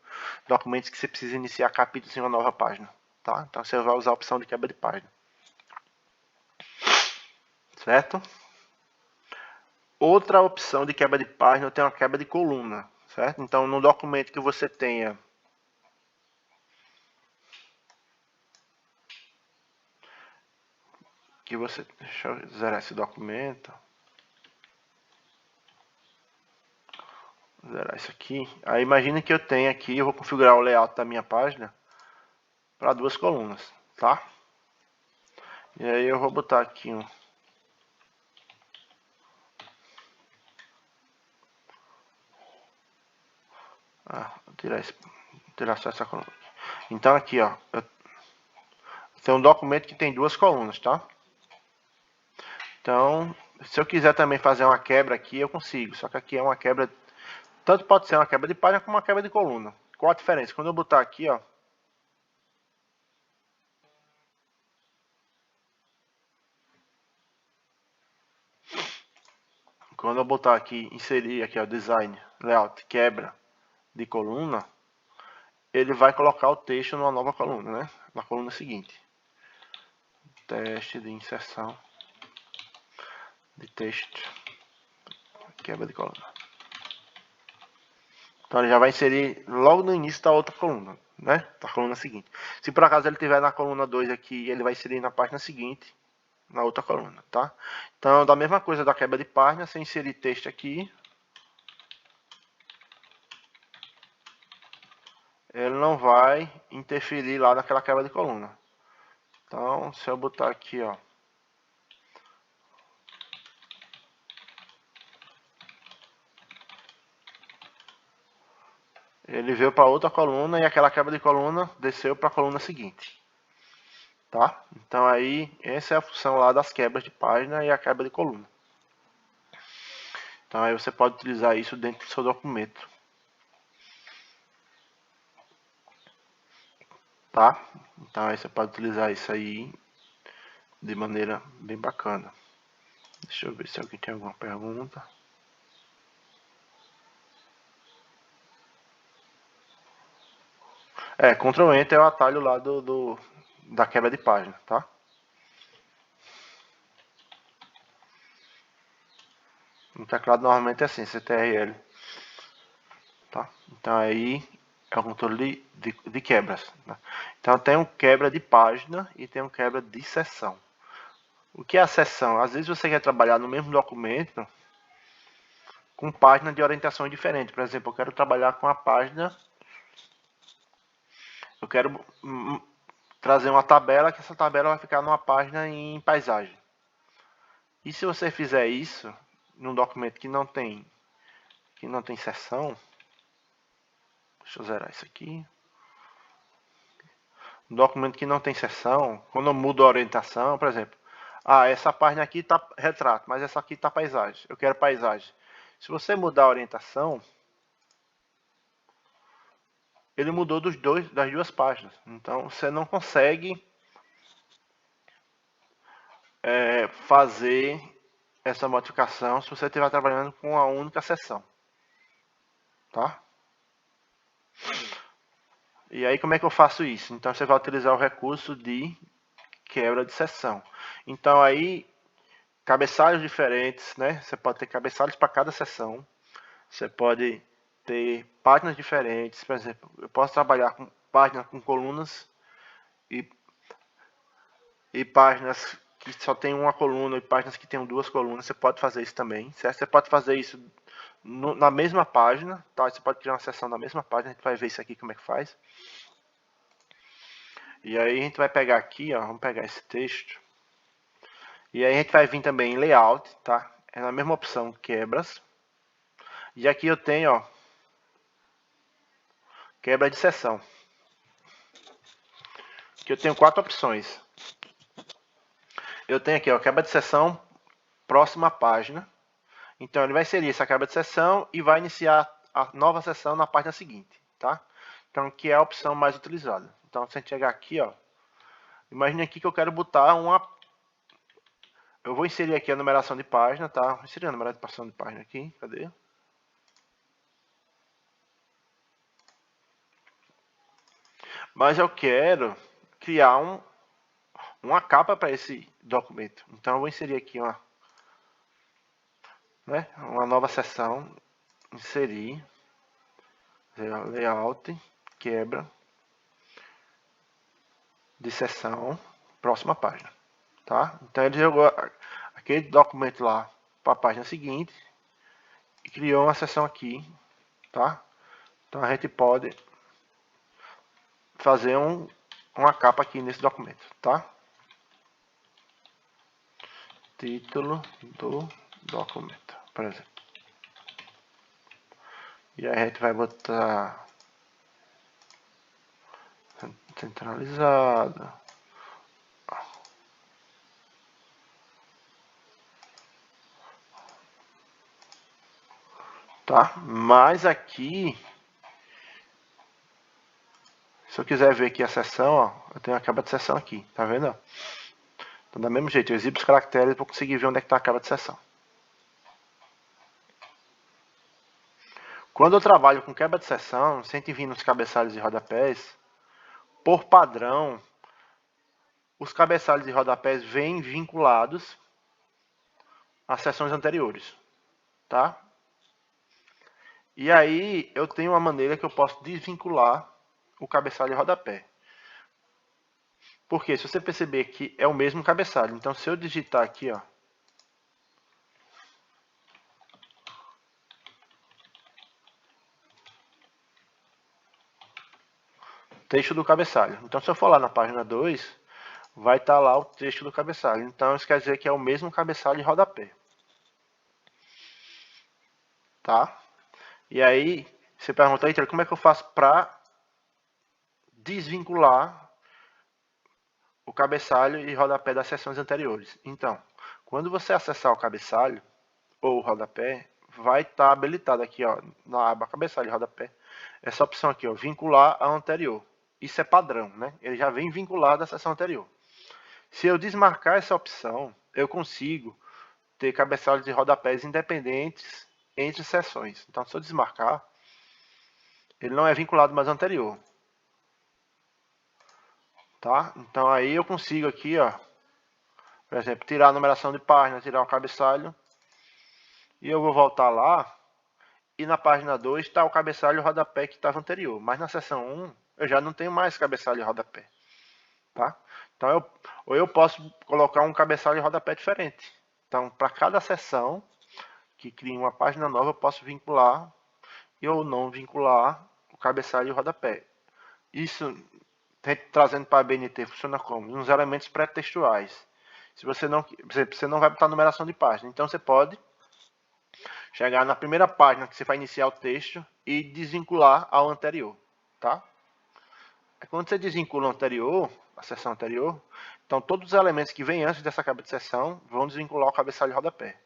documentos que você precisa iniciar capítulos em uma nova página. Tá? Então você vai usar a opção de quebra de página. Certo? Outra opção de quebra de página, eu tenho uma quebra de coluna, certo? Então, no documento que você tenha deixa eu zerar esse documento. Zerar isso aqui. Aí imagina que eu tenho aqui, eu vou configurar o layout da minha página para 2 colunas, tá? E aí eu vou botar aqui tirar só essa coluna. Então aqui, ó, eu tenho um documento que tem 2 colunas, tá? Então, se eu quiser também fazer uma quebra aqui, eu consigo. Só que aqui é uma quebra, tanto pode ser uma quebra de página como uma quebra de coluna. Qual a diferença? Quando eu botar aqui, ó, quando eu botar aqui, inserir aqui, ó, design, layout, quebra de coluna, ele vai colocar o texto numa nova coluna, né? Na coluna seguinte. Teste de inserção de texto, quebra de coluna. Então ele já vai inserir logo no início da outra coluna, né? Da coluna seguinte. Se por acaso ele tiver na coluna 2 aqui, ele vai inserir na página seguinte, na outra coluna, tá? Então, da mesma coisa da quebra de página, você inserir texto aqui, ele não vai interferir lá naquela quebra de coluna. Então, se eu botar aqui, ó, ele veio para outra coluna e aquela quebra de coluna desceu para a coluna seguinte. Tá? Então aí, essa é a função lá das quebras de página e a quebra de coluna. Então aí você pode utilizar isso dentro do seu documento. Tá? Então aí você pode utilizar isso aí de maneira bem bacana. Deixa eu ver se alguém tem alguma pergunta. Ctrl Enter é o atalho lá da quebra de página, tá? No teclado normalmente é assim, CTRL. Tá? Então aí é o controle de quebras. Tá? Então tem um quebra de página e tem um quebra de seção. O que é a seção? Às vezes você quer trabalhar no mesmo documento com páginas de orientação diferente. Por exemplo, eu quero trabalhar com a página... Eu quero trazer uma tabela, que essa tabela vai ficar numa página em paisagem. E se você fizer isso num documento que não tem seção... Deixa eu zerar isso aqui. Um documento que não tem seção, quando eu mudo a orientação, por exemplo, Ah, essa página aqui está retrato, mas essa aqui está paisagem. Eu quero paisagem. Se você mudar a orientação, ele mudou das duas páginas. Então você não consegue fazer essa modificação se você estiver trabalhando com a única seção. Tá? E aí como é que eu faço isso? Então você vai utilizar o recurso de quebra de seção. Então aí, cabeçalhos diferentes, né? Você pode ter cabeçalhos para cada seção. Você pode ter páginas diferentes. Por exemplo, eu posso trabalhar com páginas com colunas e páginas que só tem uma coluna e páginas que tem duas colunas. Você pode fazer isso também, certo? Você pode fazer isso na mesma página, tá? Você pode criar uma seção na mesma página. A gente vai ver isso aqui como é que faz. E aí a gente vai pegar aqui, ó, vamos pegar esse texto. E aí a gente vai vir também em layout, tá? É na mesma opção, quebras. E aqui eu tenho, ó, quebra de seção. Aqui eu tenho 4 opções. Eu tenho aqui, ó, quebra de seção, próxima página. Então ele vai inserir essa quebra de seção e vai iniciar a nova seção na página seguinte, tá? Então aqui é a opção mais utilizada. Então se a gente chegar aqui, ó, imagine aqui que eu quero botar eu vou inserir aqui a numeração de página, tá? Vou inserir a numeração de página aqui, cadê? Mas eu quero criar uma capa para esse documento. Então eu vou inserir aqui uma nova seção, inserir, layout, quebra de seção, próxima página, tá? Então ele jogou aquele documento lá para a página seguinte e criou uma seção aqui, tá? Então a gente pode fazer uma capa aqui nesse documento, tá? Título do documento, por exemplo. E aí a gente vai botar centralizado. Tá? Mas aqui, se eu quiser ver aqui a seção, ó, eu tenho a capa de seção aqui, tá vendo? Então, do mesmo jeito, eu exibo os caracteres para conseguir ver onde é que está a capa de seção. Quando eu trabalho com quebra de seção, sem vir nos cabeçalhos e rodapés, por padrão, os cabeçalhos e rodapés vêm vinculados às seções anteriores, tá? E aí eu tenho uma maneira que eu posso desvincular o cabeçalho e rodapé. Porque se você perceber que é o mesmo cabeçalho, então se eu digitar aqui, ó, texto do cabeçalho. Então se eu for lá na página 2, vai estar lá o texto do cabeçalho. Então isso quer dizer que é o mesmo cabeçalho e rodapé. Tá? E aí, você pergunta aí, como é que eu faço para desvincular o cabeçalho e rodapé das seções anteriores? Então, quando você acessar o cabeçalho ou o rodapé, vai estar habilitado aqui, ó, na aba cabeçalho e rodapé, essa opção aqui, ó, vincular ao anterior. Isso é padrão, né? Ele já vem vinculado à seção anterior. Se eu desmarcar essa opção, eu consigo ter cabeçalhos e rodapés independentes entre seções. Então, se eu desmarcar, ele não é vinculado mais ao anterior. Tá? Então aí eu consigo aqui, ó, por exemplo, tirar a numeração de página, tirar o cabeçalho. E eu vou voltar lá. E na página 2 está o cabeçalho e o rodapé que estava anterior. Mas na seção 1 eu já não tenho mais cabeçalho e rodapé. Tá? Então eu posso colocar um cabeçalho e rodapé diferente. Então para cada seção que cria uma página nova eu posso vincular ou não vincular o cabeçalho e o rodapé. Isso, trazendo para a BNT, funciona como? Uns elementos pré-textuais. Se você não, você não vai botar numeração de página, então você pode chegar na primeira página que você vai iniciar o texto e desvincular ao anterior, tá? Quando você desvincula o anterior, a seção anterior, Então, todos os elementos que vêm antes dessa cabeça de seção vão desvincular o cabeçalho de rodapé.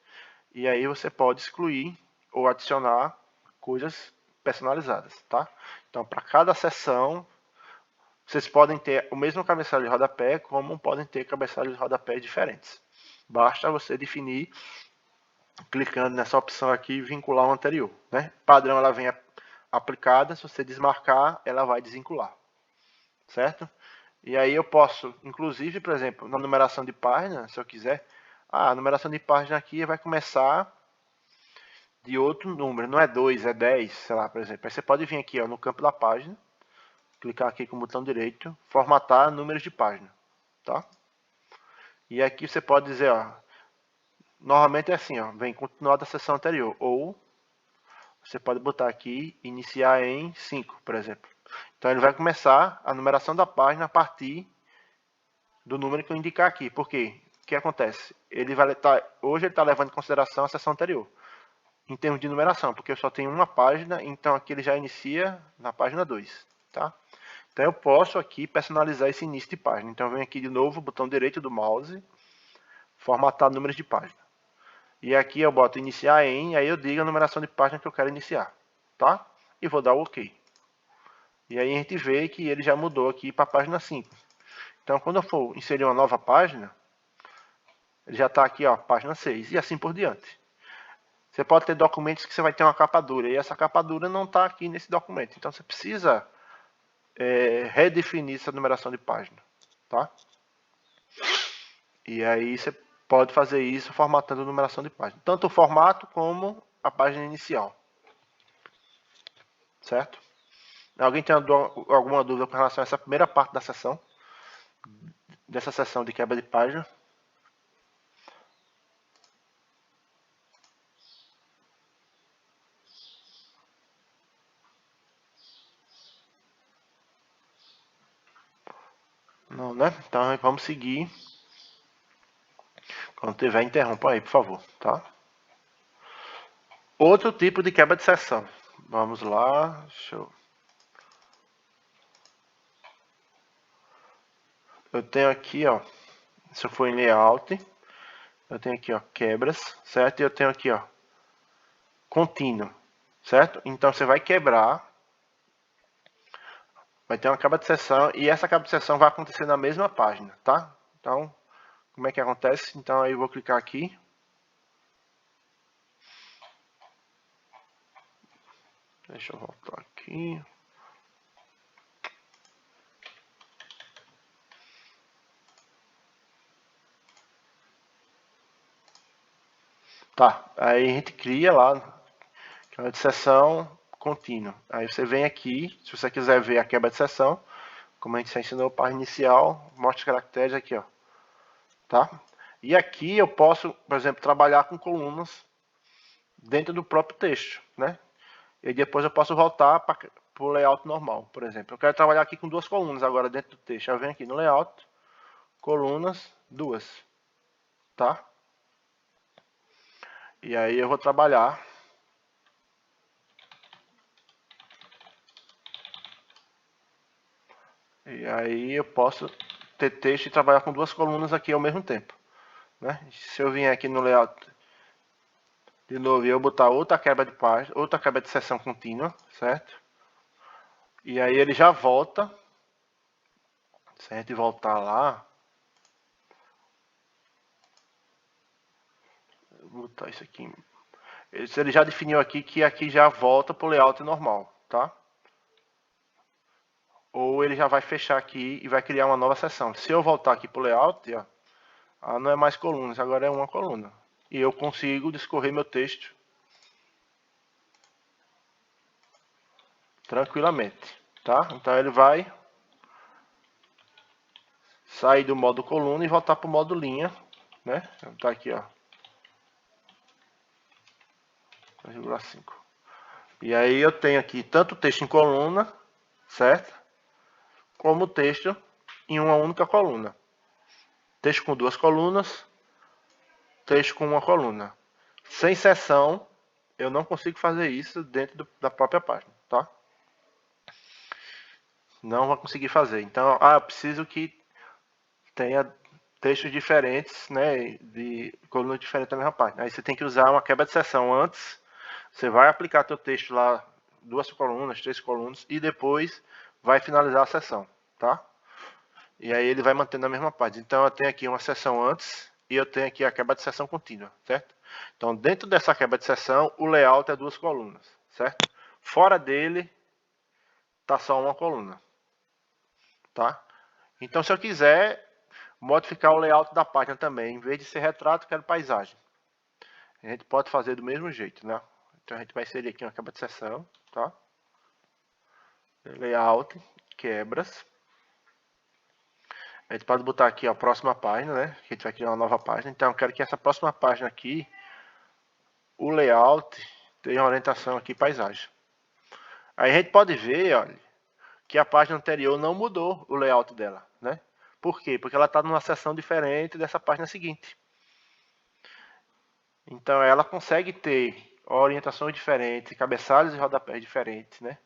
E aí você pode excluir ou adicionar coisas personalizadas, tá? Então, para cada seção, vocês podem ter o mesmo cabeçalho de rodapé, como podem ter cabeçalhos de rodapé diferentes. Basta você definir, clicando nessa opção aqui, vincular o anterior, né? Padrão, ela vem aplicada, se você desmarcar, ela vai desvincular, certo? E aí eu posso, inclusive, por exemplo, na numeração de página, se eu quiser, a numeração de página aqui vai começar de outro número, não é 2, é 10, sei lá, por exemplo. Aí você pode vir aqui, ó, no campo da página, clicar aqui com o botão direito, formatar números de página, tá? E aqui você pode dizer, ó, normalmente é assim, ó, vem continuar da seção anterior, ou você pode botar aqui, iniciar em 5, por exemplo. Então ele vai começar a numeração da página a partir do número que eu indicar aqui. Por quê? O que acontece? Hoje ele está levando em consideração a seção anterior, em termos de numeração, porque eu só tenho uma página, então aqui ele já inicia na página 2, tá? Então eu posso aqui personalizar esse início de página. Então eu venho aqui de novo, botão direito do mouse, formatar números de página. E aqui eu boto iniciar em, aí eu digo a numeração de página que eu quero iniciar, tá? E vou dar o OK. E aí a gente vê que ele já mudou aqui para a página 5. Então quando eu for inserir uma nova página, ele já está aqui, ó, página 6, e assim por diante. Você pode ter documentos que você vai ter uma capa dura, e essa capa dura não está aqui nesse documento. Então você precisa redefinir essa numeração de página, tá? E aí você pode fazer isso formatando a numeração de página. Tanto o formato como a página inicial. Certo? Alguém tem alguma dúvida com relação a essa primeira parte da sessão? Dessa sessão de quebra de página? Não, né? Então vamos seguir. Quando tiver, interrompa aí, por favor, tá? Outro tipo de quebra de seção. Vamos lá, deixa eu... Eu tenho aqui, ó, se eu for em layout, eu tenho aqui, ó, quebras, certo? E eu tenho aqui, ó, contínuo, certo? Então você vai quebrar, vai ter uma quebra de seção e essa quebra de seção vai acontecer na mesma página, tá? Então, como é que acontece? Então aí eu vou clicar aqui. Deixa eu voltar aqui. Tá, aí a gente cria lá, quebra de seção contínua. Aí você vem aqui, se você quiser ver a quebra de seção, como a gente já ensinou, página inicial, mostra os caracteres aqui, ó. Tá? E aqui eu posso, por exemplo, trabalhar com colunas dentro do próprio texto, né? E depois eu posso voltar para o layout normal, por exemplo. Eu quero trabalhar aqui com duas colunas agora dentro do texto. Eu venho aqui no layout, colunas, duas, tá? E aí eu vou trabalhar. E aí eu posso ter texto e trabalhar com duas colunas aqui ao mesmo tempo, né? Se eu vier aqui no layout de novo e eu botar outra quebra de página, outra quebra de seção contínua, certo? E aí ele já volta. Se a gente voltar lá, vou botar isso aqui. Ele já definiu aqui que aqui já volta para o layout normal, tá? Ou ele já vai fechar aqui e vai criar uma nova seção. Se eu voltar aqui para o layout, ó, não é mais colunas, agora é uma coluna. E eu consigo discorrer meu texto tranquilamente, tá? Então ele vai sair do modo coluna e voltar para o modo linha, né? Tá aqui, ó. 2,5. E aí eu tenho aqui tanto texto em coluna, certo? Como texto em uma única coluna. Texto com duas colunas, texto com uma coluna. Sem seção, eu não consigo fazer isso dentro da própria página, tá? Não vou conseguir fazer. Então, eu preciso que tenha textos diferentes, né, de colunas diferentes na mesma página. Aí você tem que usar uma quebra de seção antes. Você vai aplicar teu texto lá, 2 colunas, 3 colunas, e depois vai finalizar a seção, tá? E aí ele vai mantendo a mesma página. Então eu tenho aqui uma seção antes e eu tenho aqui a quebra de seção contínua, certo? Então dentro dessa quebra de seção, o layout é 2 colunas, certo? Fora dele, tá só uma coluna, tá? Então se eu quiser modificar o layout da página também, em vez de ser retrato, eu quero paisagem. A gente pode fazer do mesmo jeito, né? Então a gente vai inserir aqui uma quebra de seção, tá? Layout, quebras. A gente pode botar aqui a próxima página, né? A gente vai criar uma nova página. Então eu quero que essa próxima página aqui, o layout, tenha uma orientação aqui paisagem. Aí a gente pode ver, olha, que a página anterior não mudou o layout dela, né? Por quê? Porque ela está numa seção diferente dessa página seguinte. Então ela consegue ter orientações diferentes, cabeçalhos e rodapés diferentes, né?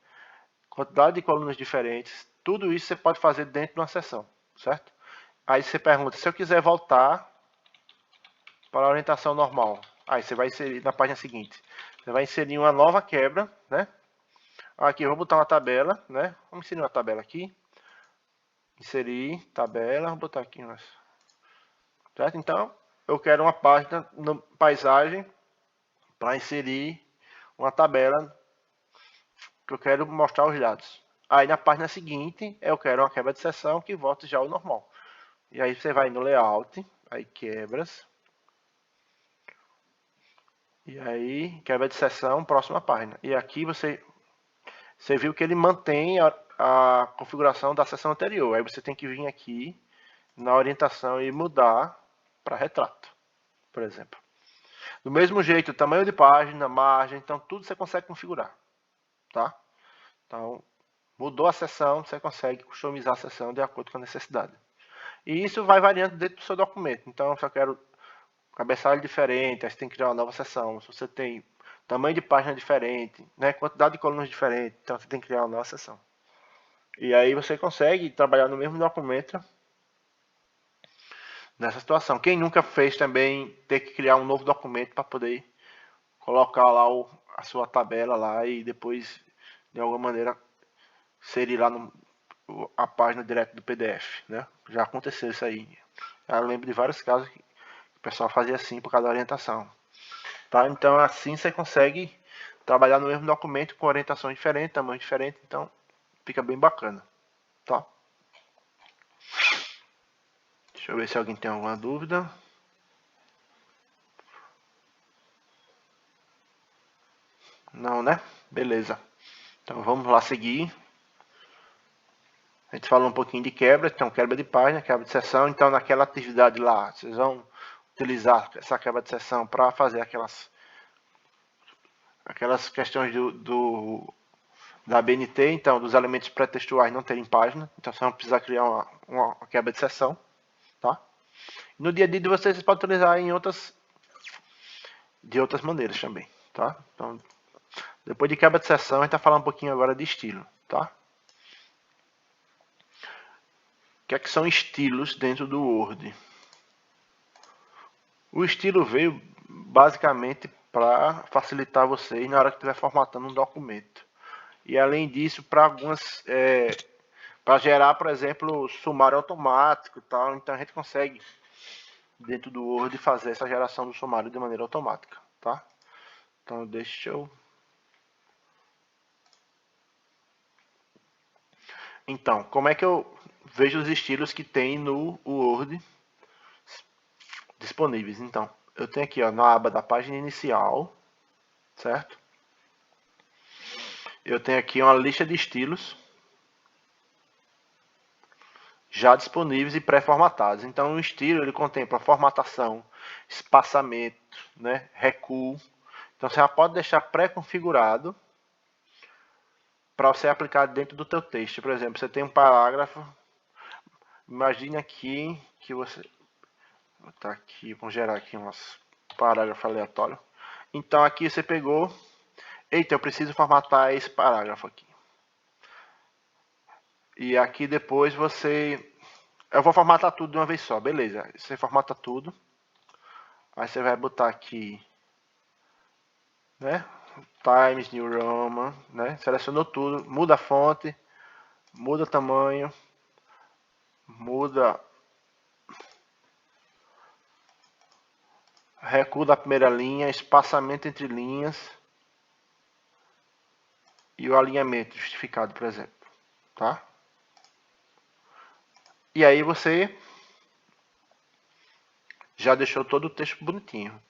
Quantidade de colunas diferentes. Tudo isso você pode fazer dentro de uma seção, certo? Aí você pergunta, se eu quiser voltar para a orientação normal, aí você vai inserir na página seguinte. Você vai inserir uma nova quebra, né? Aqui eu vou botar uma tabela, né? Vamos inserir uma tabela aqui. Inserir tabela, vou botar aqui umas. Certo? Então, eu quero uma página no paisagem para inserir uma tabela que eu quero mostrar os dados. Aí na página seguinte, eu quero uma quebra de seção que volte já ao normal. E aí você vai no layout, aí quebras. E aí, quebra de seção, próxima página. E aqui você viu que ele mantém a configuração da seção anterior. Aí você tem que vir aqui na orientação e mudar para retrato, por exemplo. Do mesmo jeito, tamanho de página, margem, então tudo você consegue configurar, tá? Então, mudou a seção, você consegue customizar a seção de acordo com a necessidade. E isso vai variando dentro do seu documento. Então, se eu quero cabeçalho diferente, aí você tem que criar uma nova seção. Se você tem tamanho de página diferente, né, quantidade de colunas diferente, então você tem que criar uma nova seção. E aí você consegue trabalhar no mesmo documento nessa situação. Quem nunca fez também ter que criar um novo documento para poder colocar lá a sua tabela lá e depois de alguma maneira inserir lá a página direto do PDF, né? Já aconteceu isso aí. Eu lembro de vários casos que o pessoal fazia assim por causa da orientação. Tá? Então assim você consegue trabalhar no mesmo documento com orientações diferentes, tamanho diferente, então fica bem bacana. Tá? Deixa eu ver se alguém tem alguma dúvida. Não, né? Beleza. Então vamos lá seguir. A gente falou um pouquinho de quebra, então quebra de página, quebra de seção. Então naquela atividade lá, vocês vão utilizar essa quebra de seção para fazer aquelas questões da BNT, então dos elementos pré-textuais não terem página. Então vocês vão precisar criar uma quebra de seção. Tá? No dia a dia de vocês podem utilizar de outras maneiras também. Tá? Então, depois de quebra de seção, a gente vai falar um pouquinho agora de estilo. Tá? O que são estilos dentro do Word? O estilo veio basicamente para facilitar vocês na hora que estiver formatando um documento. E além disso, para algumas, para gerar, por exemplo, sumário automático, tal. Então a gente consegue dentro do Word fazer essa geração do sumário de maneira automática, tá? Então deixa eu. Então, como é que eu vejo os estilos que tem no Word disponíveis? Então, eu tenho aqui, ó, na aba da página inicial, certo? Eu tenho aqui uma lista de estilos já disponíveis e pré-formatados. Então, o estilo ele contempla formatação, espaçamento, né, recuo. Então, você já pode deixar pré-configurado para você aplicar dentro do teu texto. Por exemplo, você tem um parágrafo. Imagine aqui que você... Vou botar aqui, vamos gerar aqui um parágrafo aleatório. Então, aqui você pegou... Eita, eu preciso formatar esse parágrafo aqui. E aqui depois você Eu vou formatar tudo de uma vez só, beleza. Você formata tudo. Aí você vai botar aqui, né? Times New Roman, né? Selecionou tudo, muda a fonte, muda o tamanho, muda recuo da primeira linha, espaçamento entre linhas e o alinhamento justificado, por exemplo, tá? E aí você já deixou todo o texto bonitinho.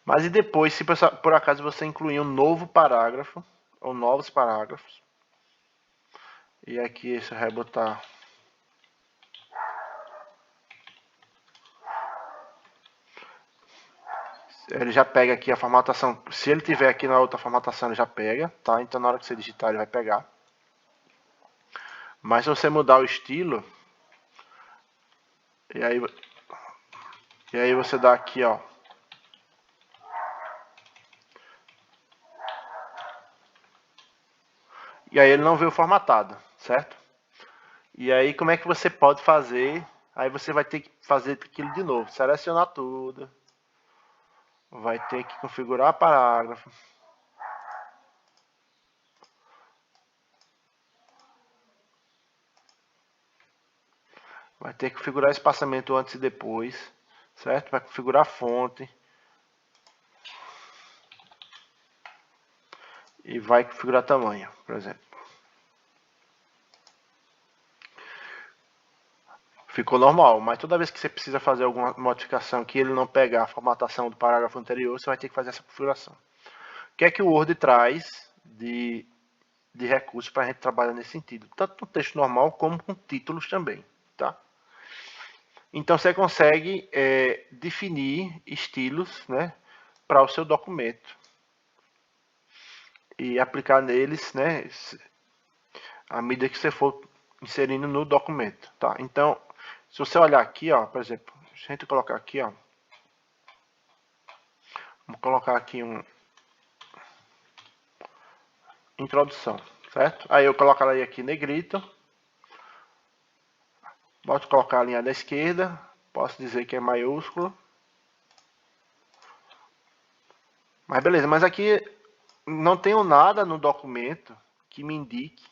Mas e depois, se por acaso você incluir um novo parágrafo, ou novos parágrafos, e aqui você vai botar ele já pega aqui a formatação. Se ele tiver aqui na outra formatação, ele já pega, tá? Então na hora que você digitar, ele vai pegar. Mas se você mudar o estilo, e aí você dá aqui, ó, e aí ele não veio formatado, certo? E aí como é que você pode fazer? Aí você vai ter que fazer aquilo de novo, selecionar tudo, vai ter que configurar parágrafo, vai ter que configurar espaçamento antes e depois, certo? Vai configurar a fonte e vai configurar tamanho, por exemplo. Ficou normal, mas toda vez que você precisa fazer alguma modificação que ele não pegar a formatação do parágrafo anterior, você vai ter que fazer essa configuração. O que é que o Word traz de recursos para a gente trabalhar nesse sentido? Tanto no texto normal como com títulos também, tá? Então você consegue definir estilos, né, para o seu documento e aplicar neles, né, à medida que você for inserindo no documento, tá? Então, se você olhar aqui, ó, por exemplo, se a gente colocar aqui, ó, vamos colocar aqui introdução, certo? Aí eu colocarei aqui negrito, posso colocar a linha da esquerda, posso dizer que é maiúsculo, mas beleza, mas aqui não tenho nada no documento que me indique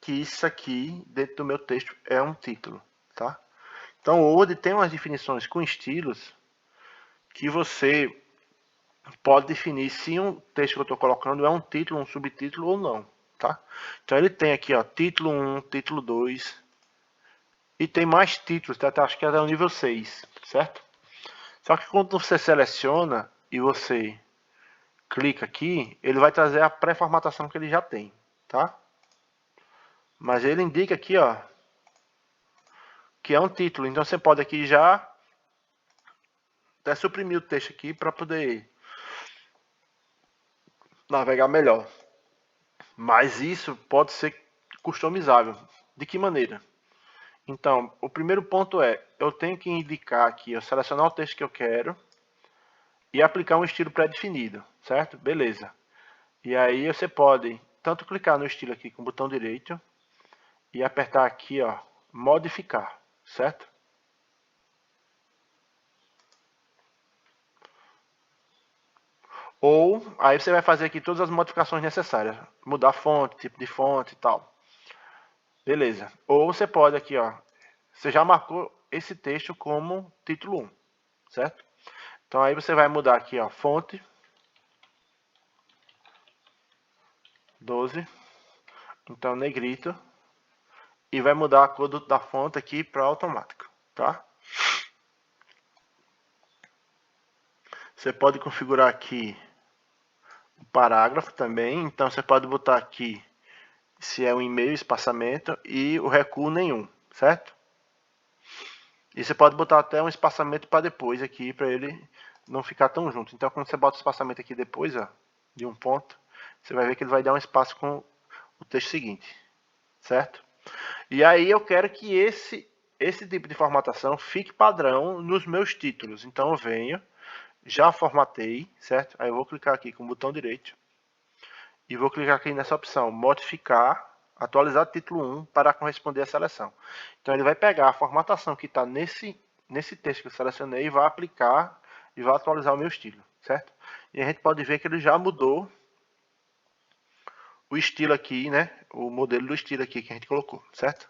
que isso aqui dentro do meu texto é um título, tá? Então o Word tem umas definições com estilos que você pode definir se um texto que eu estou colocando é um título, um subtítulo ou não, tá? Então ele tem aqui, ó, título 1, título 2 e tem mais títulos, tá? Acho que é o nível 6, certo? Só que quando você seleciona e você clica aqui, ele vai trazer a pré-formatação que ele já tem, tá? Mas ele indica aqui, ó, que é um título, então você pode aqui já até suprimir o texto aqui para poder navegar melhor. Mas isso pode ser customizável. De que maneira? Então, o primeiro ponto é, eu tenho que indicar aqui, eu selecionar o texto que eu quero e aplicar um estilo pré-definido, certo? Beleza. E aí você pode tanto clicar no estilo aqui com o botão direito e apertar aqui, ó, modificar, certo? Ou aí você vai fazer aqui todas as modificações necessárias, mudar a fonte, tipo de fonte e tal. Beleza. Ou você pode aqui, ó, você já marcou esse texto como título 1, certo? Então aí você vai mudar aqui, ó, fonte 12, então negrito, e vai mudar a cor da fonte aqui para automático, tá? Você pode configurar aqui o parágrafo também, então você pode botar aqui se é um e-mail, espaçamento e o recuo nenhum, certo? E você pode botar até um espaçamento para depois aqui, para ele não ficar tão junto. Então quando você bota o espaçamento aqui depois, ó, de um ponto, você vai ver que ele vai dar um espaço com o texto seguinte, certo? E aí eu quero que esse tipo de formatação fique padrão nos meus títulos. Então eu venho, já formatei, certo? Aí eu vou clicar aqui com o botão direito e vou clicar aqui nessa opção, modificar atualizar título 1 para corresponder à seleção. Então ele vai pegar a formatação que está nesse texto que eu selecionei e vai aplicar e vai atualizar o meu estilo, certo? E a gente pode ver que ele já mudou o estilo aqui, né? O modelo do estilo aqui que a gente colocou, certo?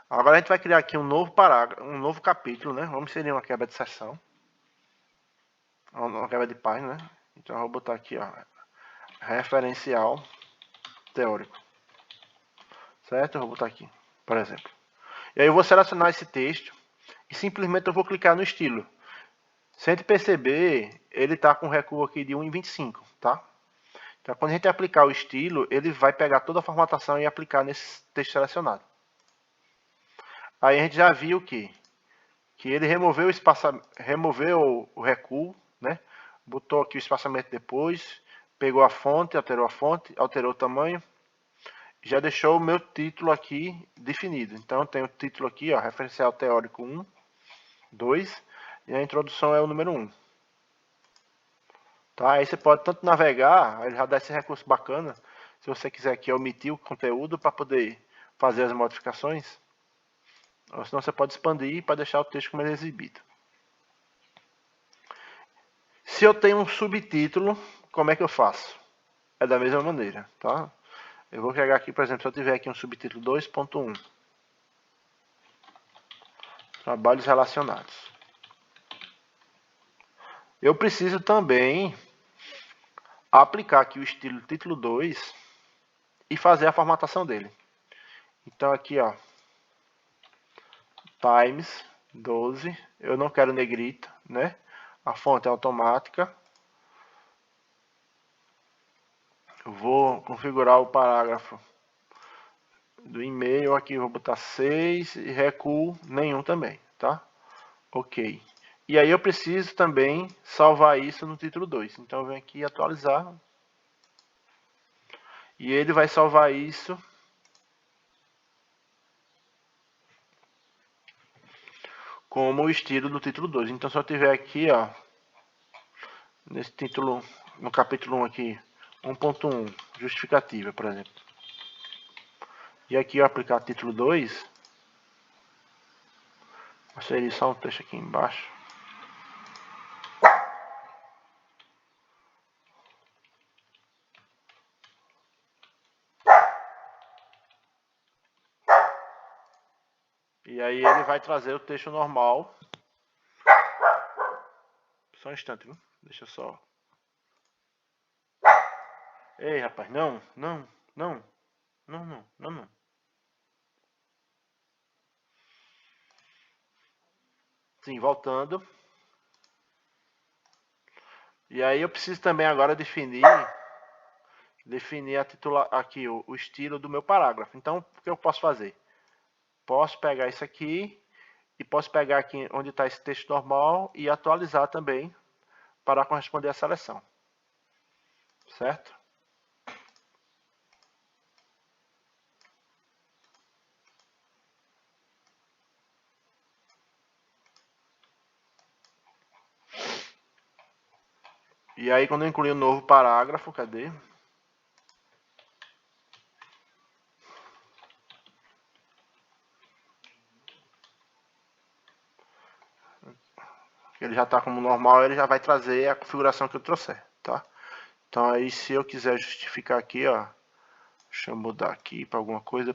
Agora a gente vai criar aqui um novo parágrafo, um novo capítulo, né? Vamos inserir uma quebra de seção, uma quebra de página, né? Então eu vou botar aqui, ó, referencial teórico, certo? Eu vou botar aqui, por exemplo. E aí eu vou selecionar esse texto e simplesmente eu vou clicar no estilo. Se a gente perceber, ele está com recuo aqui de 1,25, tá? Então, quando a gente aplicar o estilo, ele vai pegar toda a formatação e aplicar nesse texto selecionado. Aí a gente já viu que ele removeu o espaçamento, removeu o recuo, né? Botou aqui o espaçamento depois, pegou a fonte, alterou o tamanho, já deixou o meu título aqui definido. Então, eu tenho o título aqui, ó, referencial teórico 1, 2, e a introdução é o número 1. Tá? Aí você pode tanto navegar, ele já dá esse recurso bacana, se você quiser aqui omitir o conteúdo para poder fazer as modificações, ou senão você pode expandir para deixar o texto como ele é exibido. Se eu tenho um subtítulo, como é que eu faço? É da mesma maneira, tá? Eu vou pegar aqui, por exemplo, se eu tiver aqui um subtítulo 2.1, trabalhos relacionados. Eu preciso também aplicar aqui o estilo título 2 e fazer a formatação dele. Então aqui, ó, Times 12, eu não quero negrito, né? A fonte é automática. Eu vou configurar o parágrafo do e-mail aqui, vou botar 6 e recuo nenhum também, tá? Ok. E aí eu preciso também salvar isso no título 2. Então eu venho aqui atualizar. E ele vai salvar isso como o estilo do título 2. Então se eu tiver aqui, ó, nesse título, no capítulo 1 aqui, 1.1, justificativa, por exemplo. E aqui eu aplicar título 2, vou inserir só um texto aqui embaixo. E aí ele vai trazer o texto normal. Só um instante, viu? Deixa eu só... Ei, rapaz, não. Sim, voltando. E aí eu preciso também agora definir aqui o estilo do meu parágrafo. Então, o que eu posso fazer? Posso pegar isso aqui e posso pegar aqui onde está esse texto normal e atualizar também para corresponder à seleção. Certo? E aí quando eu incluir um novo parágrafo, cadê? Ele já está como normal, ele já vai trazer a configuração que eu trouxer, tá? Então aí se eu quiser justificar aqui, ó, deixa eu mudar aqui para alguma coisa,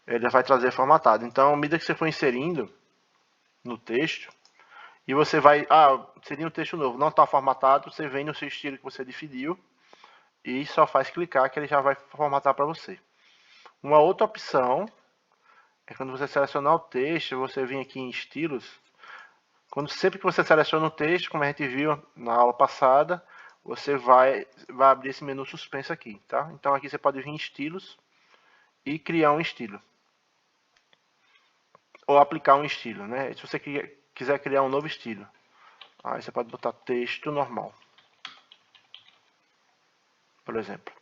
ele vai trazer formatado. Então, à medida que você for inserindo no texto, e você vai, seria um texto novo, não está formatado, você vem no seu estilo que você definiu e só faz clicar que ele já vai formatar para você. Uma outra opção é quando você selecionar o texto, você vem aqui em estilos. Sempre que você seleciona o texto, como a gente viu na aula passada, você vai abrir esse menu suspenso aqui, tá? Então aqui você pode vir em estilos e criar um estilo. Ou aplicar um estilo, né? Se você quiser criar um novo estilo, aí você pode botar texto normal, por exemplo.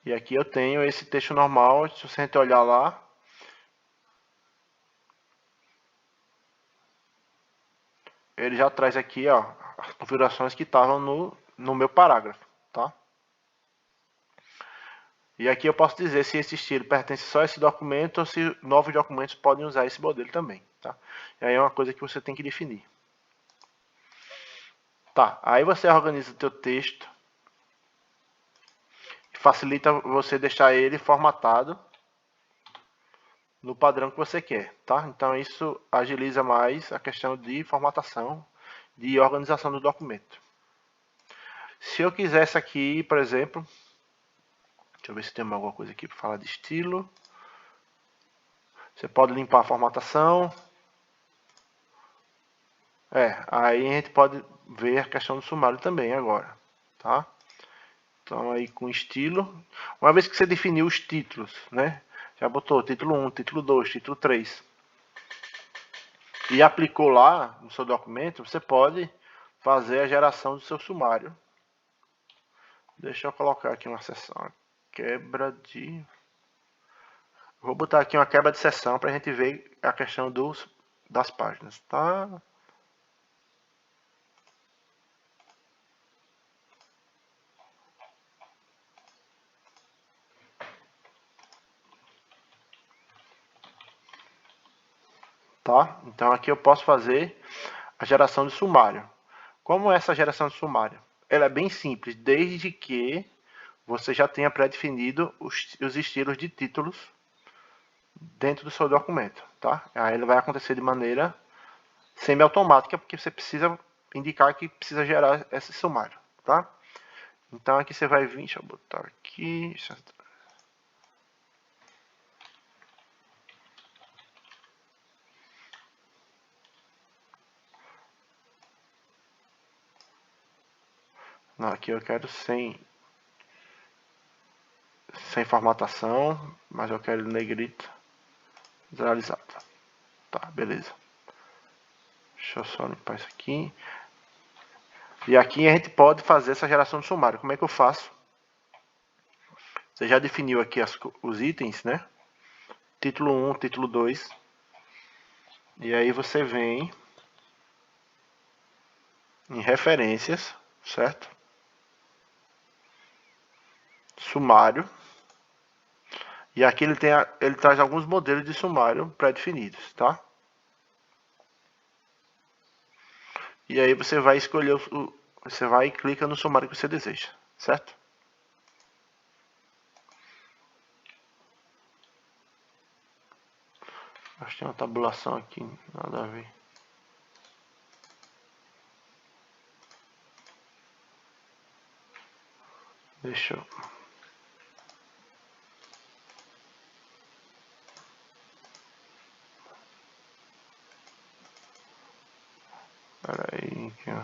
E aqui eu tenho esse texto normal, se você olhar lá, ele já traz aqui, ó, as configurações que estavam no meu parágrafo, tá? E aqui eu posso dizer se esse estilo pertence só a esse documento ou se novos documentos podem usar esse modelo também, tá? E aí é uma coisa que você tem que definir. Tá, aí você organiza o teu texto. Facilita você deixar ele formatado no padrão que você quer, tá? Então isso agiliza mais a questão de formatação, de organização do documento. Se eu quisesse aqui, por exemplo, deixa eu ver se tem alguma coisa aqui para falar de estilo. Você pode limpar a formatação. Aí a gente pode ver a questão do sumário também agora, tá? Então aí com estilo, uma vez que você definiu os títulos, né? Já botou título 1, título 2, título 3. E aplicou lá no seu documento, você pode fazer a geração do seu sumário. Deixa eu colocar aqui uma seção, quebra de... Vou botar aqui uma quebra de seção para a gente ver a questão das páginas, tá? Tá? Então aqui eu posso fazer a geração de sumário. Como é essa geração de sumário? Ela é bem simples, desde que você já tenha pré-definido os estilos de títulos dentro do seu documento, tá? Aí ele vai acontecer de maneira semi-automática, porque você precisa indicar que precisa gerar esse sumário, tá? Então aqui você vai vir, deixa eu botar aqui, não, aqui eu quero sem formatação, mas eu quero negrito generalizado. Tá, beleza. Deixa eu só limpar isso aqui. E aqui a gente pode fazer essa geração de sumário. Como é que eu faço? Você já definiu aqui os itens, né? Título 1, título 2. E aí você vem em referências, certo? Sumário. E aqui ele traz alguns modelos de sumário pré-definidos, tá? E aí você vai escolher você vai e clica no sumário que você deseja, certo? Acho que tem uma tabulação aqui, nada a ver. Deixa eu... Espera aí, aqui, ó.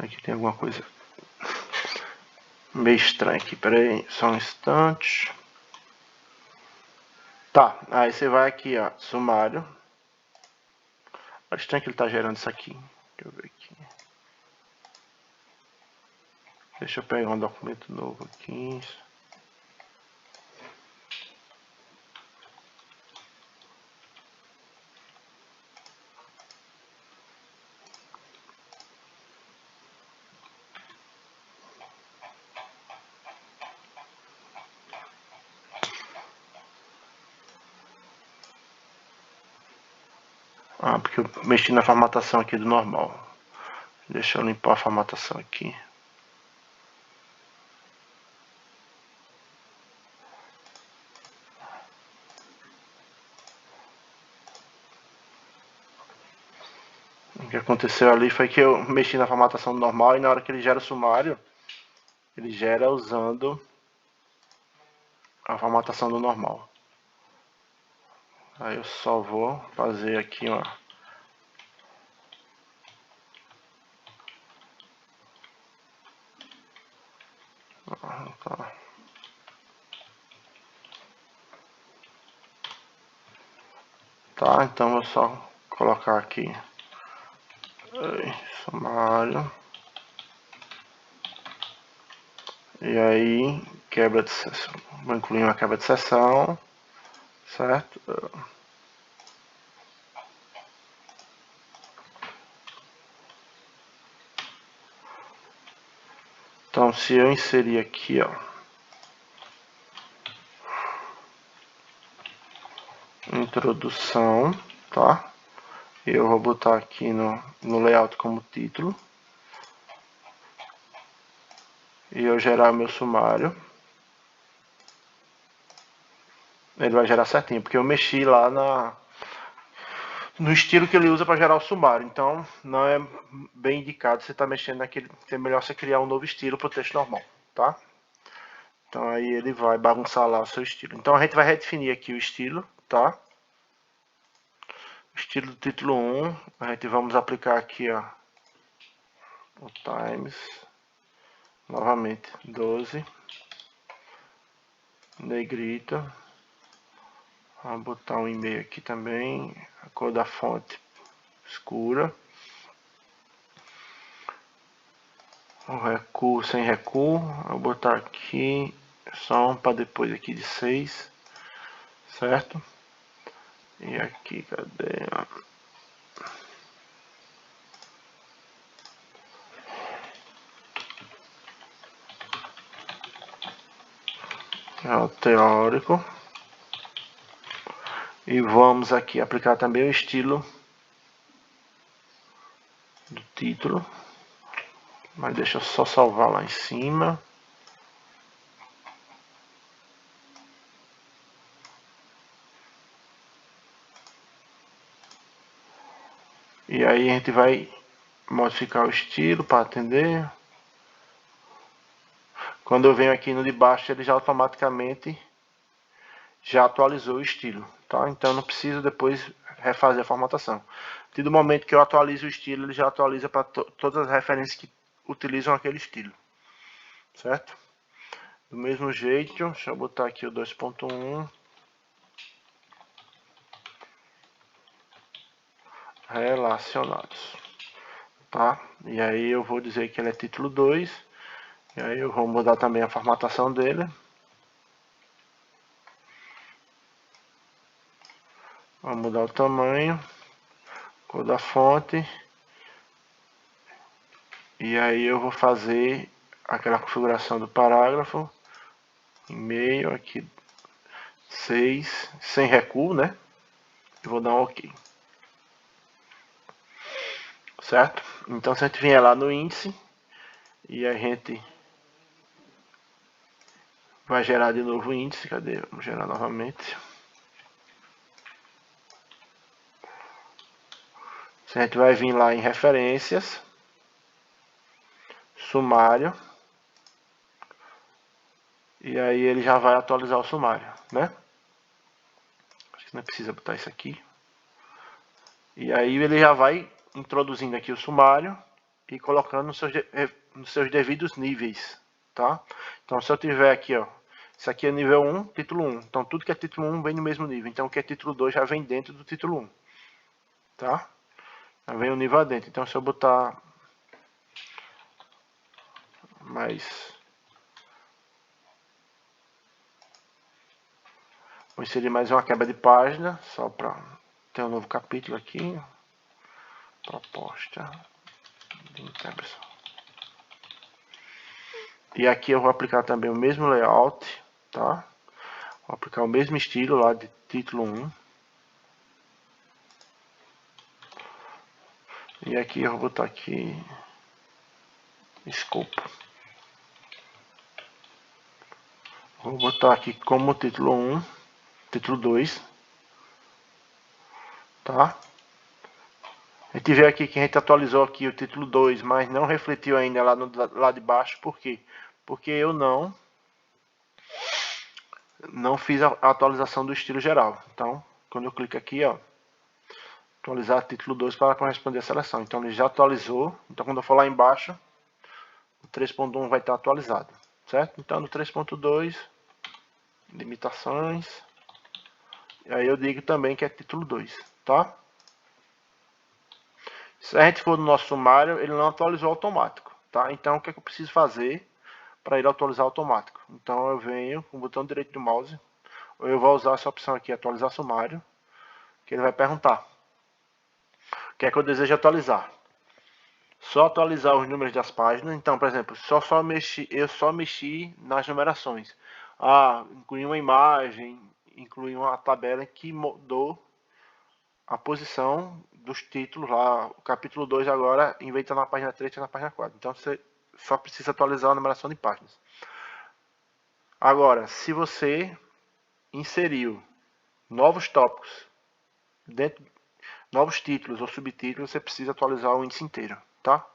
Aqui tem alguma coisa meio estranha aqui. Espera aí, só um instante. Tá, aí você vai aqui, ó, sumário. Olha estranho que ele tá gerando isso aqui. Deixa eu ver aqui. Deixa eu pegar um documento novo aqui. Ah, porque eu mexi na formatação aqui do normal. Deixa eu limpar a formatação aqui. O que aconteceu ali foi que eu mexi na formatação do normal e na hora que ele gera o sumário, ele gera usando a formatação do normal. Aí eu só vou fazer aqui uma... Tá, então vou só colocar aqui sumário. E aí, quebra de sessão. Vou incluir uma quebra de sessão, certo? Então, se eu inserir aqui, ó, introdução, tá? Eu vou botar aqui no layout como título. E eu gerar meu sumário. Ele vai gerar certinho, porque eu mexi lá no estilo que ele usa para gerar o sumário. Então, não é bem indicado você estar mexendo naquele. É melhor você criar um novo estilo para o texto normal, tá? Então, aí ele vai bagunçar lá o seu estilo. Então, a gente vai redefinir aqui o estilo, tá? Estilo do título 1, a gente vamos aplicar aqui, ó, o times, novamente 12, negrita, vamos botar um e-mail aqui também, a cor da fonte escura, o recuo sem recuo, vou botar aqui só um para depois aqui de 6, certo? E aqui, cadê? É o teórico. E vamos aqui aplicar também o estilo do título. Mas deixa eu só salvar lá em cima. E aí a gente vai modificar o estilo para atender. Quando eu venho aqui no de baixo, ele já automaticamente já atualizou o estilo, tá? Então não preciso depois refazer a formatação. A partir do momento que eu atualizo o estilo, ele já atualiza para todas as referências que utilizam aquele estilo, certo? Do mesmo jeito, deixa eu botar aqui o 2.1. Relacionados, tá? E aí eu vou dizer que ele é título 2. E aí eu vou mudar também a formatação dele. Vou mudar o tamanho, cor da fonte. E aí eu vou fazer aquela configuração do parágrafo. E-mail aqui 6, sem recuo, né? E vou dar um OK. Certo? Então se a gente vier lá no índice e a gente vai gerar de novo o índice, cadê? Vamos gerar novamente. A gente vai vir lá em referências, sumário, e aí ele já vai atualizar o sumário, né? Acho que não precisa botar isso aqui. E aí ele já vai introduzindo aqui o sumário e colocando nos seus devidos níveis, tá? Então se eu tiver aqui, ó, isso aqui é nível 1, título 1. Então tudo que é título 1 vem no mesmo nível. Então o que é título 2 já vem dentro do título 1, tá? Já vem o nível adentro. Então se eu botar mais... Vou inserir mais uma quebra de página, só para ter um novo capítulo aqui. Proposta de integração. E aqui eu vou aplicar também o mesmo layout, tá? Vou aplicar o mesmo estilo lá de título 1. E aqui eu vou botar aqui escopo. Vou botar aqui como título 1, título 2, tá? A gente vê aqui que a gente atualizou aqui o título 2, mas não refletiu ainda lá no lado de baixo. Por quê? Porque eu não fiz a atualização do estilo geral. Então, quando eu clico aqui, ó, atualizar título 2 para corresponder à seleção. Então ele já atualizou. Então quando eu for lá embaixo, o 3.1 vai estar atualizado, certo? Então no 3.2, limitações, e aí eu digo também que é título 2, tá? Se a gente for no nosso sumário, ele não atualizou automático, tá? Então o que é que eu preciso fazer para ele atualizar automático? Então eu venho com o botão direito do mouse, ou eu vou usar essa opção aqui, atualizar sumário, que ele vai perguntar: o que é que eu desejo atualizar? só atualizar os números das páginas. Então, por exemplo, eu só mexi nas numerações. Incluí uma imagem, incluí uma tabela que mudou a posição dos títulos lá. O capítulo 2 agora, em vez de estar na página 3, está na página 4. Então, você só precisa atualizar a numeração de páginas. Agora, se você inseriu novos tópicos, novos títulos ou subtítulos, você precisa atualizar o índice inteiro, tá?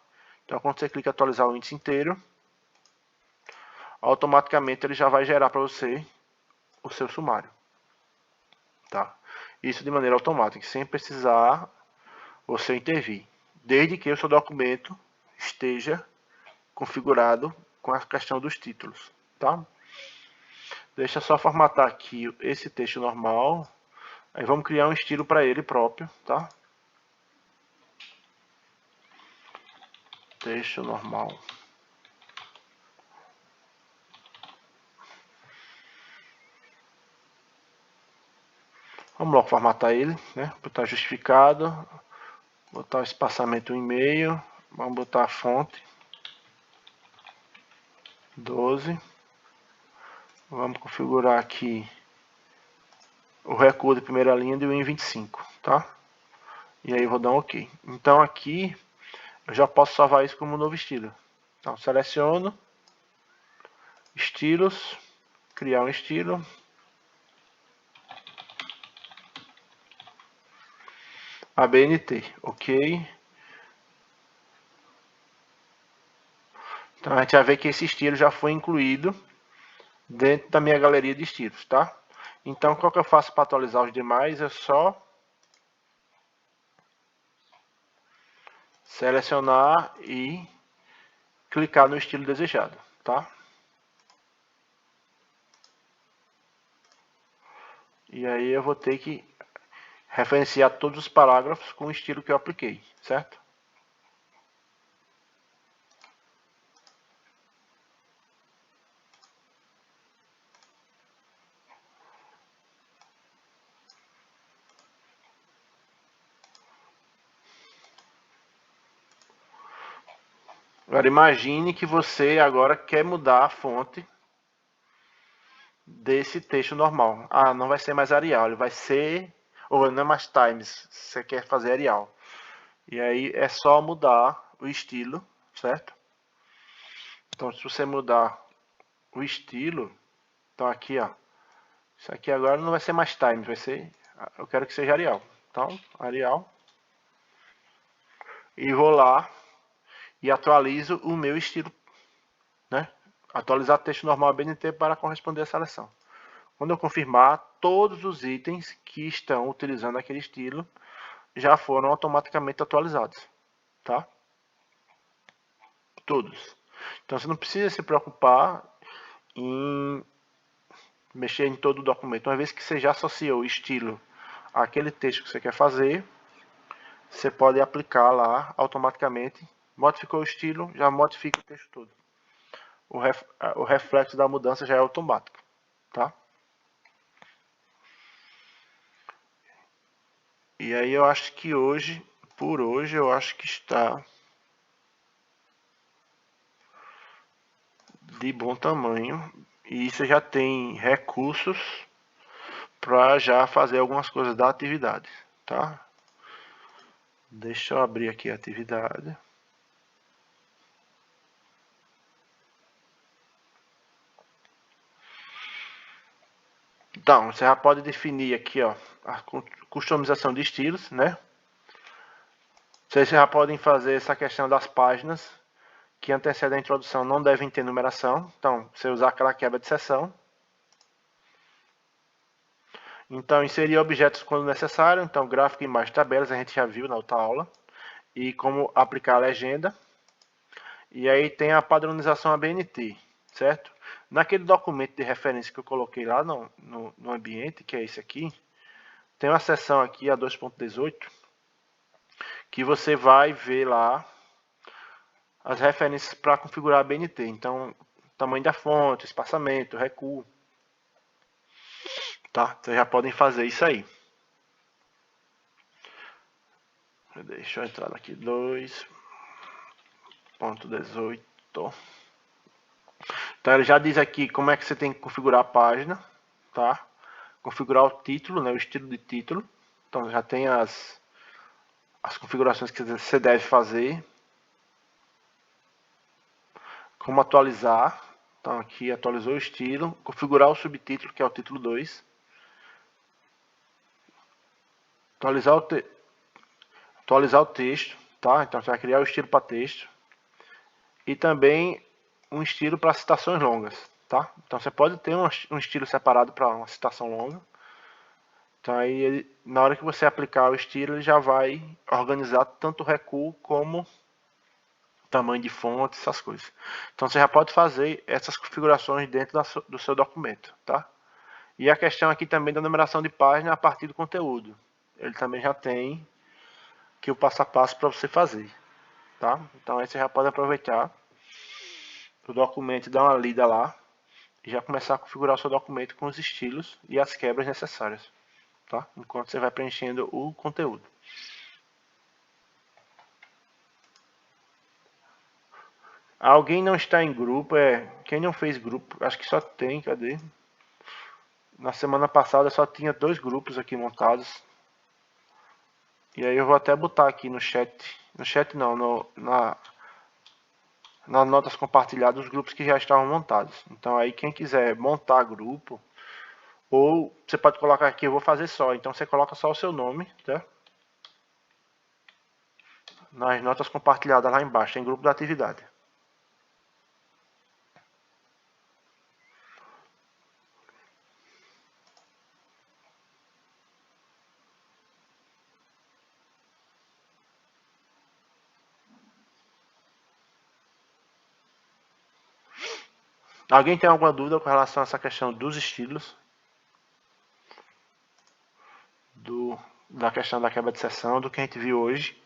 Então, quando você clica em atualizar o índice inteiro, automaticamente ele já vai gerar para você o seu sumário, tá? Isso de maneira automática, sem precisar você intervir, desde que o seu documento esteja configurado com a questão dos títulos, tá? Deixa eu só formatar aqui esse texto normal. Aí vamos criar um estilo para ele próprio, tá? Texto normal. Vamos logo formatar ele, né? Botar justificado, botar o espaçamento 1,5, vamos botar a fonte 12. Vamos configurar aqui o recuo de primeira linha de 1,25, tá? E aí eu vou dar um OK. Então aqui eu já posso salvar isso como novo estilo. Então seleciono estilos, criar um estilo. ABNT, OK. Então a gente já vê que esse estilo já foi incluído dentro da minha galeria de estilos, tá? Então, qual que eu faço para atualizar os demais? É só selecionar e clicar no estilo desejado, tá? E aí eu vou ter que referenciar todos os parágrafos com o estilo que eu apliquei, certo? Agora imagine que você agora quer mudar a fonte desse texto normal. Não vai ser mais Arial, ele vai ser, ou não é mais Times, você quer fazer Arial. E aí é só mudar o estilo, certo? Então se você mudar o estilo, então aqui ó, isso aqui agora não vai ser mais Times, vai ser, eu quero que seja Arial. Então Arial. E vou lá e atualizo o meu estilo, né? Atualizar texto normal BNT para corresponder à seleção. Quando eu confirmar, todos os itens que estão utilizando aquele estilo já foram automaticamente atualizados, tá? Todos. Então você não precisa se preocupar em mexer em todo o documento. Uma vez que você já associou o estilo àquele texto que você quer fazer, você pode aplicar lá automaticamente. Modificou o estilo, já modifica o texto todo. O reflexo da mudança já é automático, tá? E aí eu acho que hoje, por hoje, eu acho que está de bom tamanho. E você já tem recursos para já fazer algumas coisas da atividade, tá? Deixa eu abrir aqui a atividade. Então, você já pode definir aqui, ó, a customização de estilos, né? Vocês já podem fazer essa questão das páginas que antecedem a introdução não devem ter numeração. Então, você usar aquela quebra de seção. Então, inserir objetos quando necessário. Então, gráfico, imagem, tabelas, a gente já viu na outra aula. E como aplicar a legenda. E aí tem a padronização ABNT, certo? Naquele documento de referência que eu coloquei lá no ambiente, que é esse aqui, tem uma seção aqui, a 2.18, que você vai ver lá as referências para configurar a ABNT. Então, tamanho da fonte, espaçamento, recuo. Tá? Vocês já podem fazer isso aí. Deixa eu entrar aqui, 2. .18. Então ele já diz aqui como é que você tem que configurar a página, tá? Configurar o título, né, o estilo de título. Então já tem as configurações que você deve fazer. Como atualizar. Então aqui atualizou o estilo. Configurar o subtítulo, que é o título 2. Atualizar o texto, tá? Então você vai criar o estilo para texto. E também um estilo para citações longas, tá? Então você pode ter um estilo separado para uma citação longa. Então aí, na hora que você aplicar o estilo, ele já vai organizar tanto o recuo como tamanho de fonte, essas coisas. Então você já pode fazer essas configurações dentro do seu documento, tá? E a questão aqui também da numeração de página a partir do conteúdo. Ele também já tem aqui o passo a passo para você fazer, tá? Então aí você já pode aproveitar o documento e dar uma lida lá e já começar a configurar o seu documento com os estilos e as quebras necessárias, tá? Enquanto você vai preenchendo o conteúdo. Alguém não está em grupo, quem não fez grupo, acho que só tem, cadê? Na semana passada só tinha 2 grupos aqui montados. E aí eu vou até botar aqui no chat não, nas notas compartilhadas os grupos que já estavam montados. Então aí quem quiser montar grupo, ou você pode colocar aqui, eu vou fazer só, então você coloca só o seu nome, tá? Nas notas compartilhadas lá embaixo, tem grupo da atividade. Alguém tem alguma dúvida com relação a essa questão dos estilos? Da questão da quebra de seção, do que a gente viu hoje?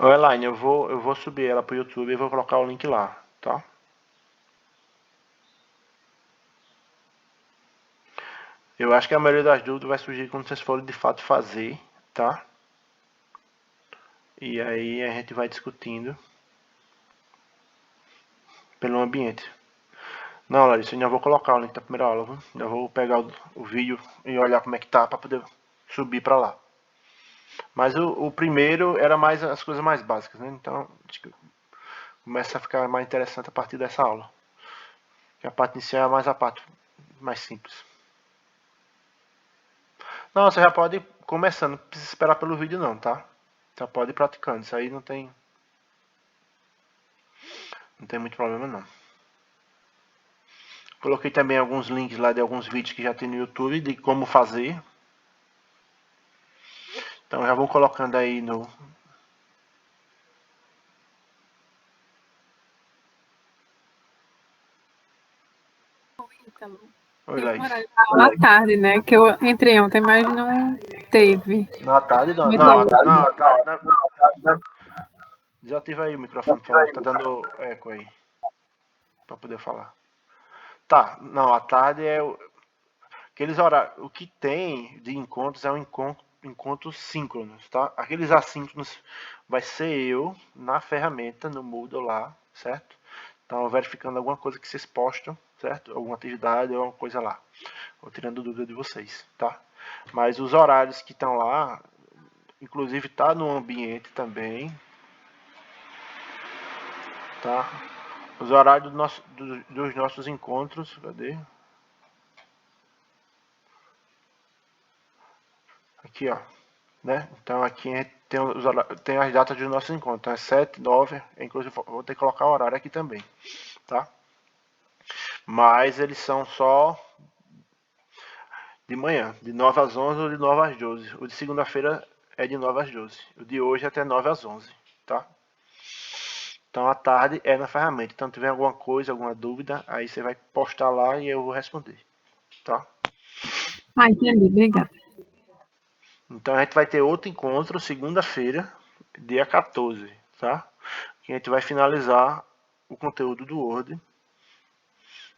Ô Elaine, eu vou subir ela pro YouTube e vou colocar o link lá, tá? Eu acho que a maioria das dúvidas vai surgir quando vocês forem de fato fazer, tá? E aí a gente vai discutindo pelo ambiente. Não, Larissa, eu ainda vou colocar o link da primeira aula, viu? Ainda vou pegar o vídeo e olhar como é que tá para poder subir para lá. Mas o primeiro era mais as coisas mais básicas, né? Então, acho que começa a ficar mais interessante a partir dessa aula. Que a parte inicial é mais a parte mais simples. Não, você já pode ir começando, não precisa esperar pelo vídeo não, tá? Já pode ir praticando, isso aí não tem muito problema não. Coloquei também alguns links lá de alguns vídeos que já tem no YouTube de como fazer. Então já vou colocando aí no... Oi, Laís. À tarde, né? Que eu entrei ontem, mas não teve. Na tarde não. Não. Desativa aí o microfone, tá dando eco aí. Pra poder falar. Tá, não, à tarde é aqueles horários. O que tem de encontros é um encontros síncronos, tá? Aqueles assíncronos vai ser eu na ferramenta, no Moodle lá, certo? Então, verificando alguma coisa que vocês postam, certo? Alguma atividade ou alguma coisa lá. Vou tirando dúvida de vocês, tá? Mas os horários que estão lá, inclusive tá no ambiente também, tá? Os horários dos nossos encontros, cadê? Aqui, ó, né? Então aqui tem as datas dos nossos encontros, então é 7, 9, inclusive vou ter que colocar o horário aqui também, tá? Mas eles são só de manhã, de 9 às 11 ou de 9 às 12. O de segunda-feira é de 9 às 12. O de hoje é até 9 às 11, tá? Então, à tarde é na ferramenta. Então, se tiver alguma coisa, alguma dúvida, aí você vai postar lá e eu vou responder, tá? Entendi. Obrigada. Então, a gente vai ter outro encontro segunda-feira, dia 14, tá? Que a gente vai finalizar o conteúdo do Word.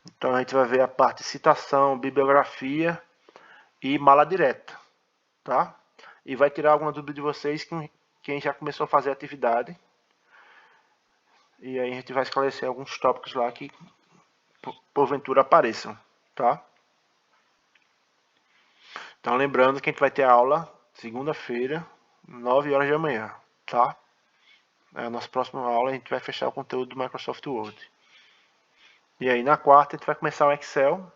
Então, a gente vai ver a parte de citação, bibliografia e mala direta, tá? E vai tirar alguma dúvida de vocês, quem já começou a fazer a atividade. E aí a gente vai esclarecer alguns tópicos lá que porventura apareçam, tá? Então lembrando que a gente vai ter aula segunda-feira, 9 horas da manhã, tá? É a nossa próxima aula, a gente vai fechar o conteúdo do Microsoft Word. E aí na quarta a gente vai começar o Excel.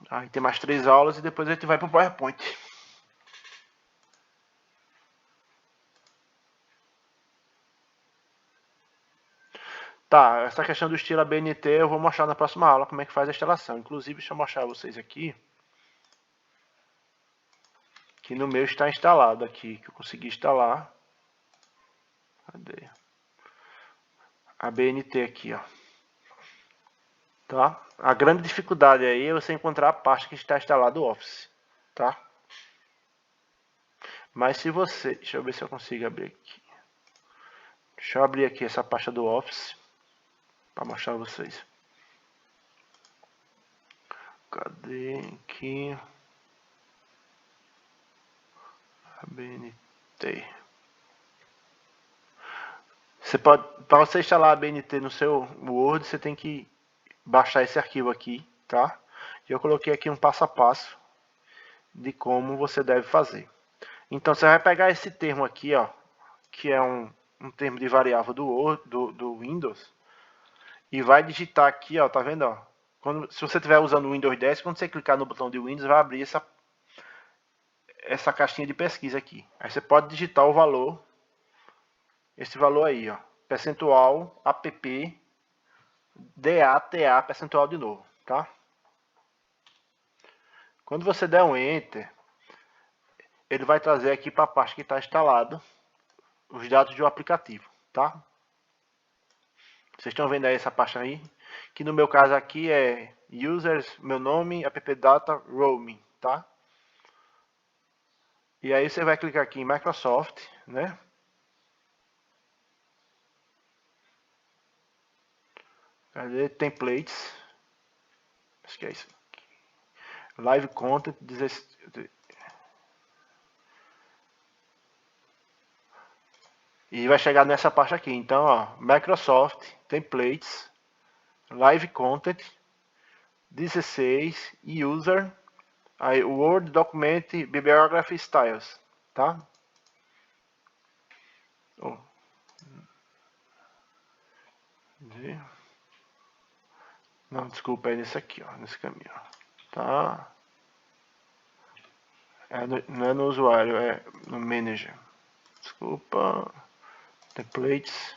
Aí tem mais 3 aulas e depois a gente vai para o PowerPoint. Tá, essa questão do estilo ABNT eu vou mostrar na próxima aula como é que faz a instalação. Inclusive, deixa eu mostrar a vocês aqui. Que no meu está instalado aqui, que eu consegui instalar. Cadê? A BNT aqui, ó. Tá? A grande dificuldade aí é você encontrar a pasta que está instalado o Office, tá? Mas se você... Deixa eu ver se eu consigo abrir aqui. Deixa eu abrir aqui essa pasta do Office para mostrar a vocês. Cadê aqui? A BNT. Você pode, para você instalar a BNT no seu Word, você tem que baixar esse arquivo aqui, tá? E eu coloquei aqui um passo a passo de como você deve fazer. Então você vai pegar esse termo aqui, ó, que é um termo de variável do Windows, e vai digitar aqui, ó, tá vendo, ó? Se você estiver usando o Windows 10, quando você clicar no botão de Windows, vai abrir essa caixinha de pesquisa aqui. Aí você pode digitar o valor, esse valor aí, ó, percentual app DATA, percentual de novo, tá? Quando você der um Enter, ele vai trazer aqui para a parte que está instalado os dados do aplicativo, tá? Vocês estão vendo aí essa pasta aí? Que no meu caso aqui é users, meu nome, appdata, roaming, tá? E aí você vai clicar aqui em Microsoft, né? Cadê? Templates. Acho que é isso. Live Content. E vai chegar nessa parte aqui. Então, ó, Microsoft, Templates, Live Content, 16, User, aí Word Document, Bibliography Styles, tá? Oh. Não, desculpa, é nesse aqui, ó, nesse caminho, tá? Não é no usuário, é no Manager. Desculpa. Templates.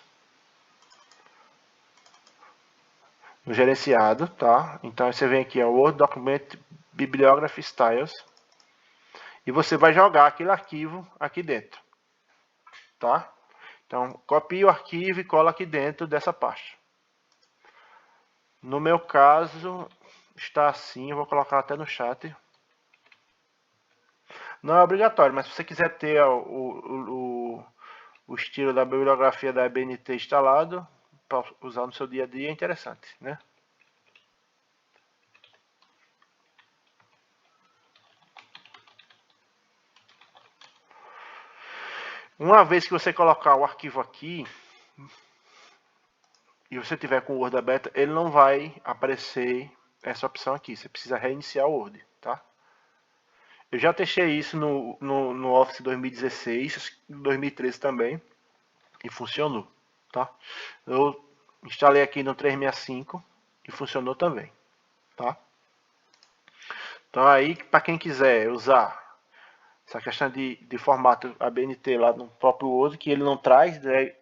No gerenciado, tá? Então você vem aqui, ó, Word Document Bibliography Styles. E você vai jogar aquele arquivo aqui dentro, tá? Então, copia o arquivo e cola aqui dentro dessa pasta. No meu caso, está assim, eu vou colocar até no chat. Não é obrigatório, mas se você quiser ter o estilo da bibliografia da BNT instalado, para usar no seu dia a dia, é interessante, né? Uma vez que você colocar o arquivo aqui, e você tiver com o Word aberto, ele não vai aparecer essa opção aqui. Você precisa reiniciar o Word, tá? Eu já testei isso no Office 2016, 2013 também, e funcionou, tá? Eu instalei aqui no 365 e funcionou também, tá? Então aí, para quem quiser usar essa questão de formato ABNT lá no próprio Word, que ele não traz, né,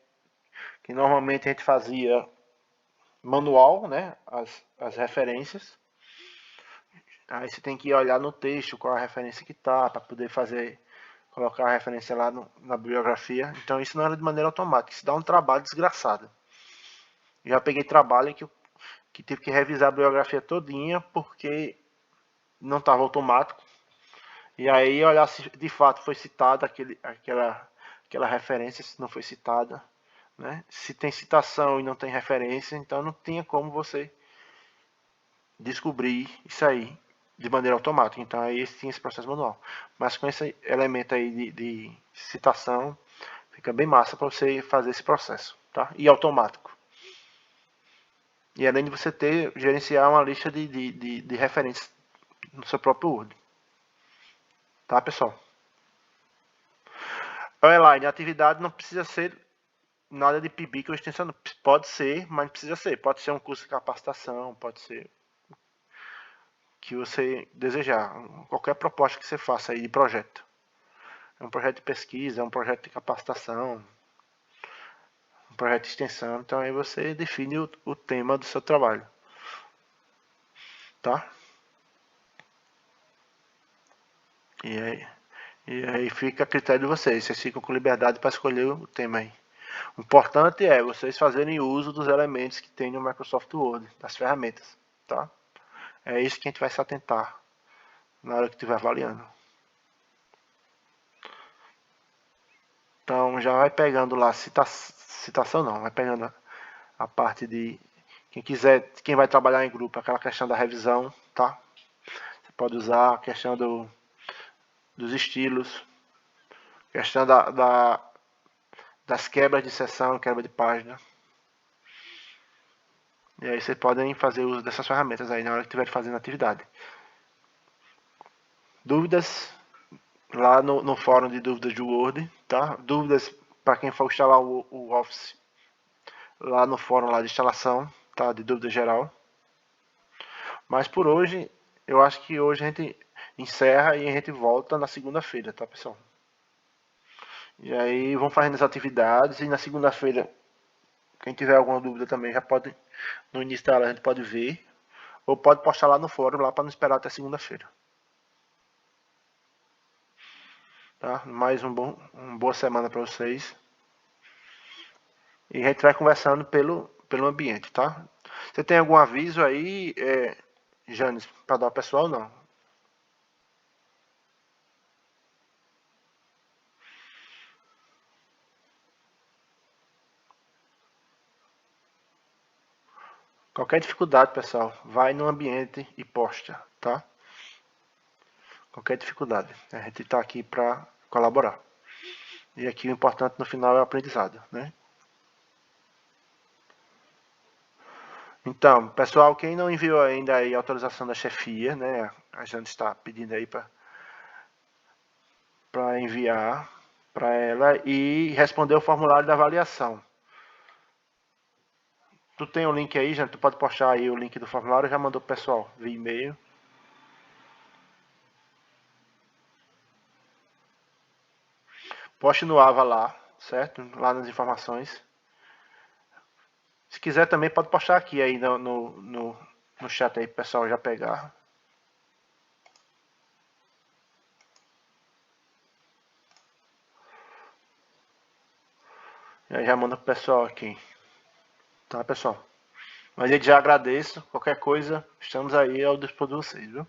que normalmente a gente fazia manual, né, as referências. Aí você tem que olhar no texto qual a referência que tá, para poder fazer, colocar a referência lá na bibliografia. Então isso não era de maneira automática, isso dá um trabalho desgraçado. Eu já peguei trabalho que tive que revisar a bibliografia todinha porque não estava automático. E aí olhar se de fato foi citada aquela referência, se não foi citada. Né? Se tem citação e não tem referência, então não tinha como você descobrir isso aí de maneira automática. Então aí tinha esse processo manual. Mas com esse elemento aí de citação, fica bem massa para você fazer esse processo, tá? E automático. E além de você gerenciar uma lista de referências no seu próprio Word. Tá, pessoal? Olha lá, a atividade não precisa ser nada de PIBIC ou extensão. Pode ser, mas não precisa ser. Pode ser um curso de capacitação, pode ser que você desejar. Qualquer proposta que você faça aí de projeto. É um projeto de pesquisa, é um projeto de capacitação, um projeto de extensão. Então aí você define o tema do seu trabalho. Tá? E aí fica a critério de vocês. Vocês ficam com liberdade para escolher o tema aí. O importante é vocês fazerem uso dos elementos que tem no Microsoft Word, das ferramentas. Tá? É isso que a gente vai se atentar na hora que estiver avaliando. Então já vai pegando lá, citação não, vai pegando a parte de quem vai trabalhar em grupo, aquela questão da revisão, tá? Você pode usar a questão dos estilos, questão das quebras de seção, quebra de página. E aí vocês podem fazer uso dessas ferramentas aí na hora que estiver fazendo a atividade. Dúvidas lá no fórum de dúvidas do Word, tá? Dúvidas para quem for instalar o Office lá no fórum lá de instalação, tá? De dúvida geral. Mas por hoje, eu acho que hoje a gente encerra e a gente volta na segunda-feira, tá, pessoal? E aí vão fazendo as atividades e na segunda-feira, quem tiver alguma dúvida também já pode, no início da aula a gente pode ver, ou pode postar lá no fórum lá para não esperar até segunda-feira. Tá? Mais uma boa semana para vocês. E a gente vai conversando pelo ambiente, tá? Você tem algum aviso aí, Janes, para dar ao pessoal? Não. Qualquer dificuldade, pessoal, vai no ambiente e posta, tá? Qualquer dificuldade. A gente está aqui para colaborar. E aqui o importante no final é o aprendizado, né? Então, pessoal, quem não enviou ainda aí a autorização da chefia, né? A gente está pedindo aí para enviar para ela e responder o formulário da avaliação. Tu tem o link aí, gente? Tu pode postar aí o link do formulário, já mandou pro pessoal via e-mail. Poste no AVA lá, certo? Lá nas informações. Se quiser também pode postar aqui aí no chat aí pro pessoal já pegar. E aí já manda pro pessoal aqui. Tá, pessoal? Mas eu já agradeço. Qualquer coisa, estamos aí ao dispor de vocês, viu?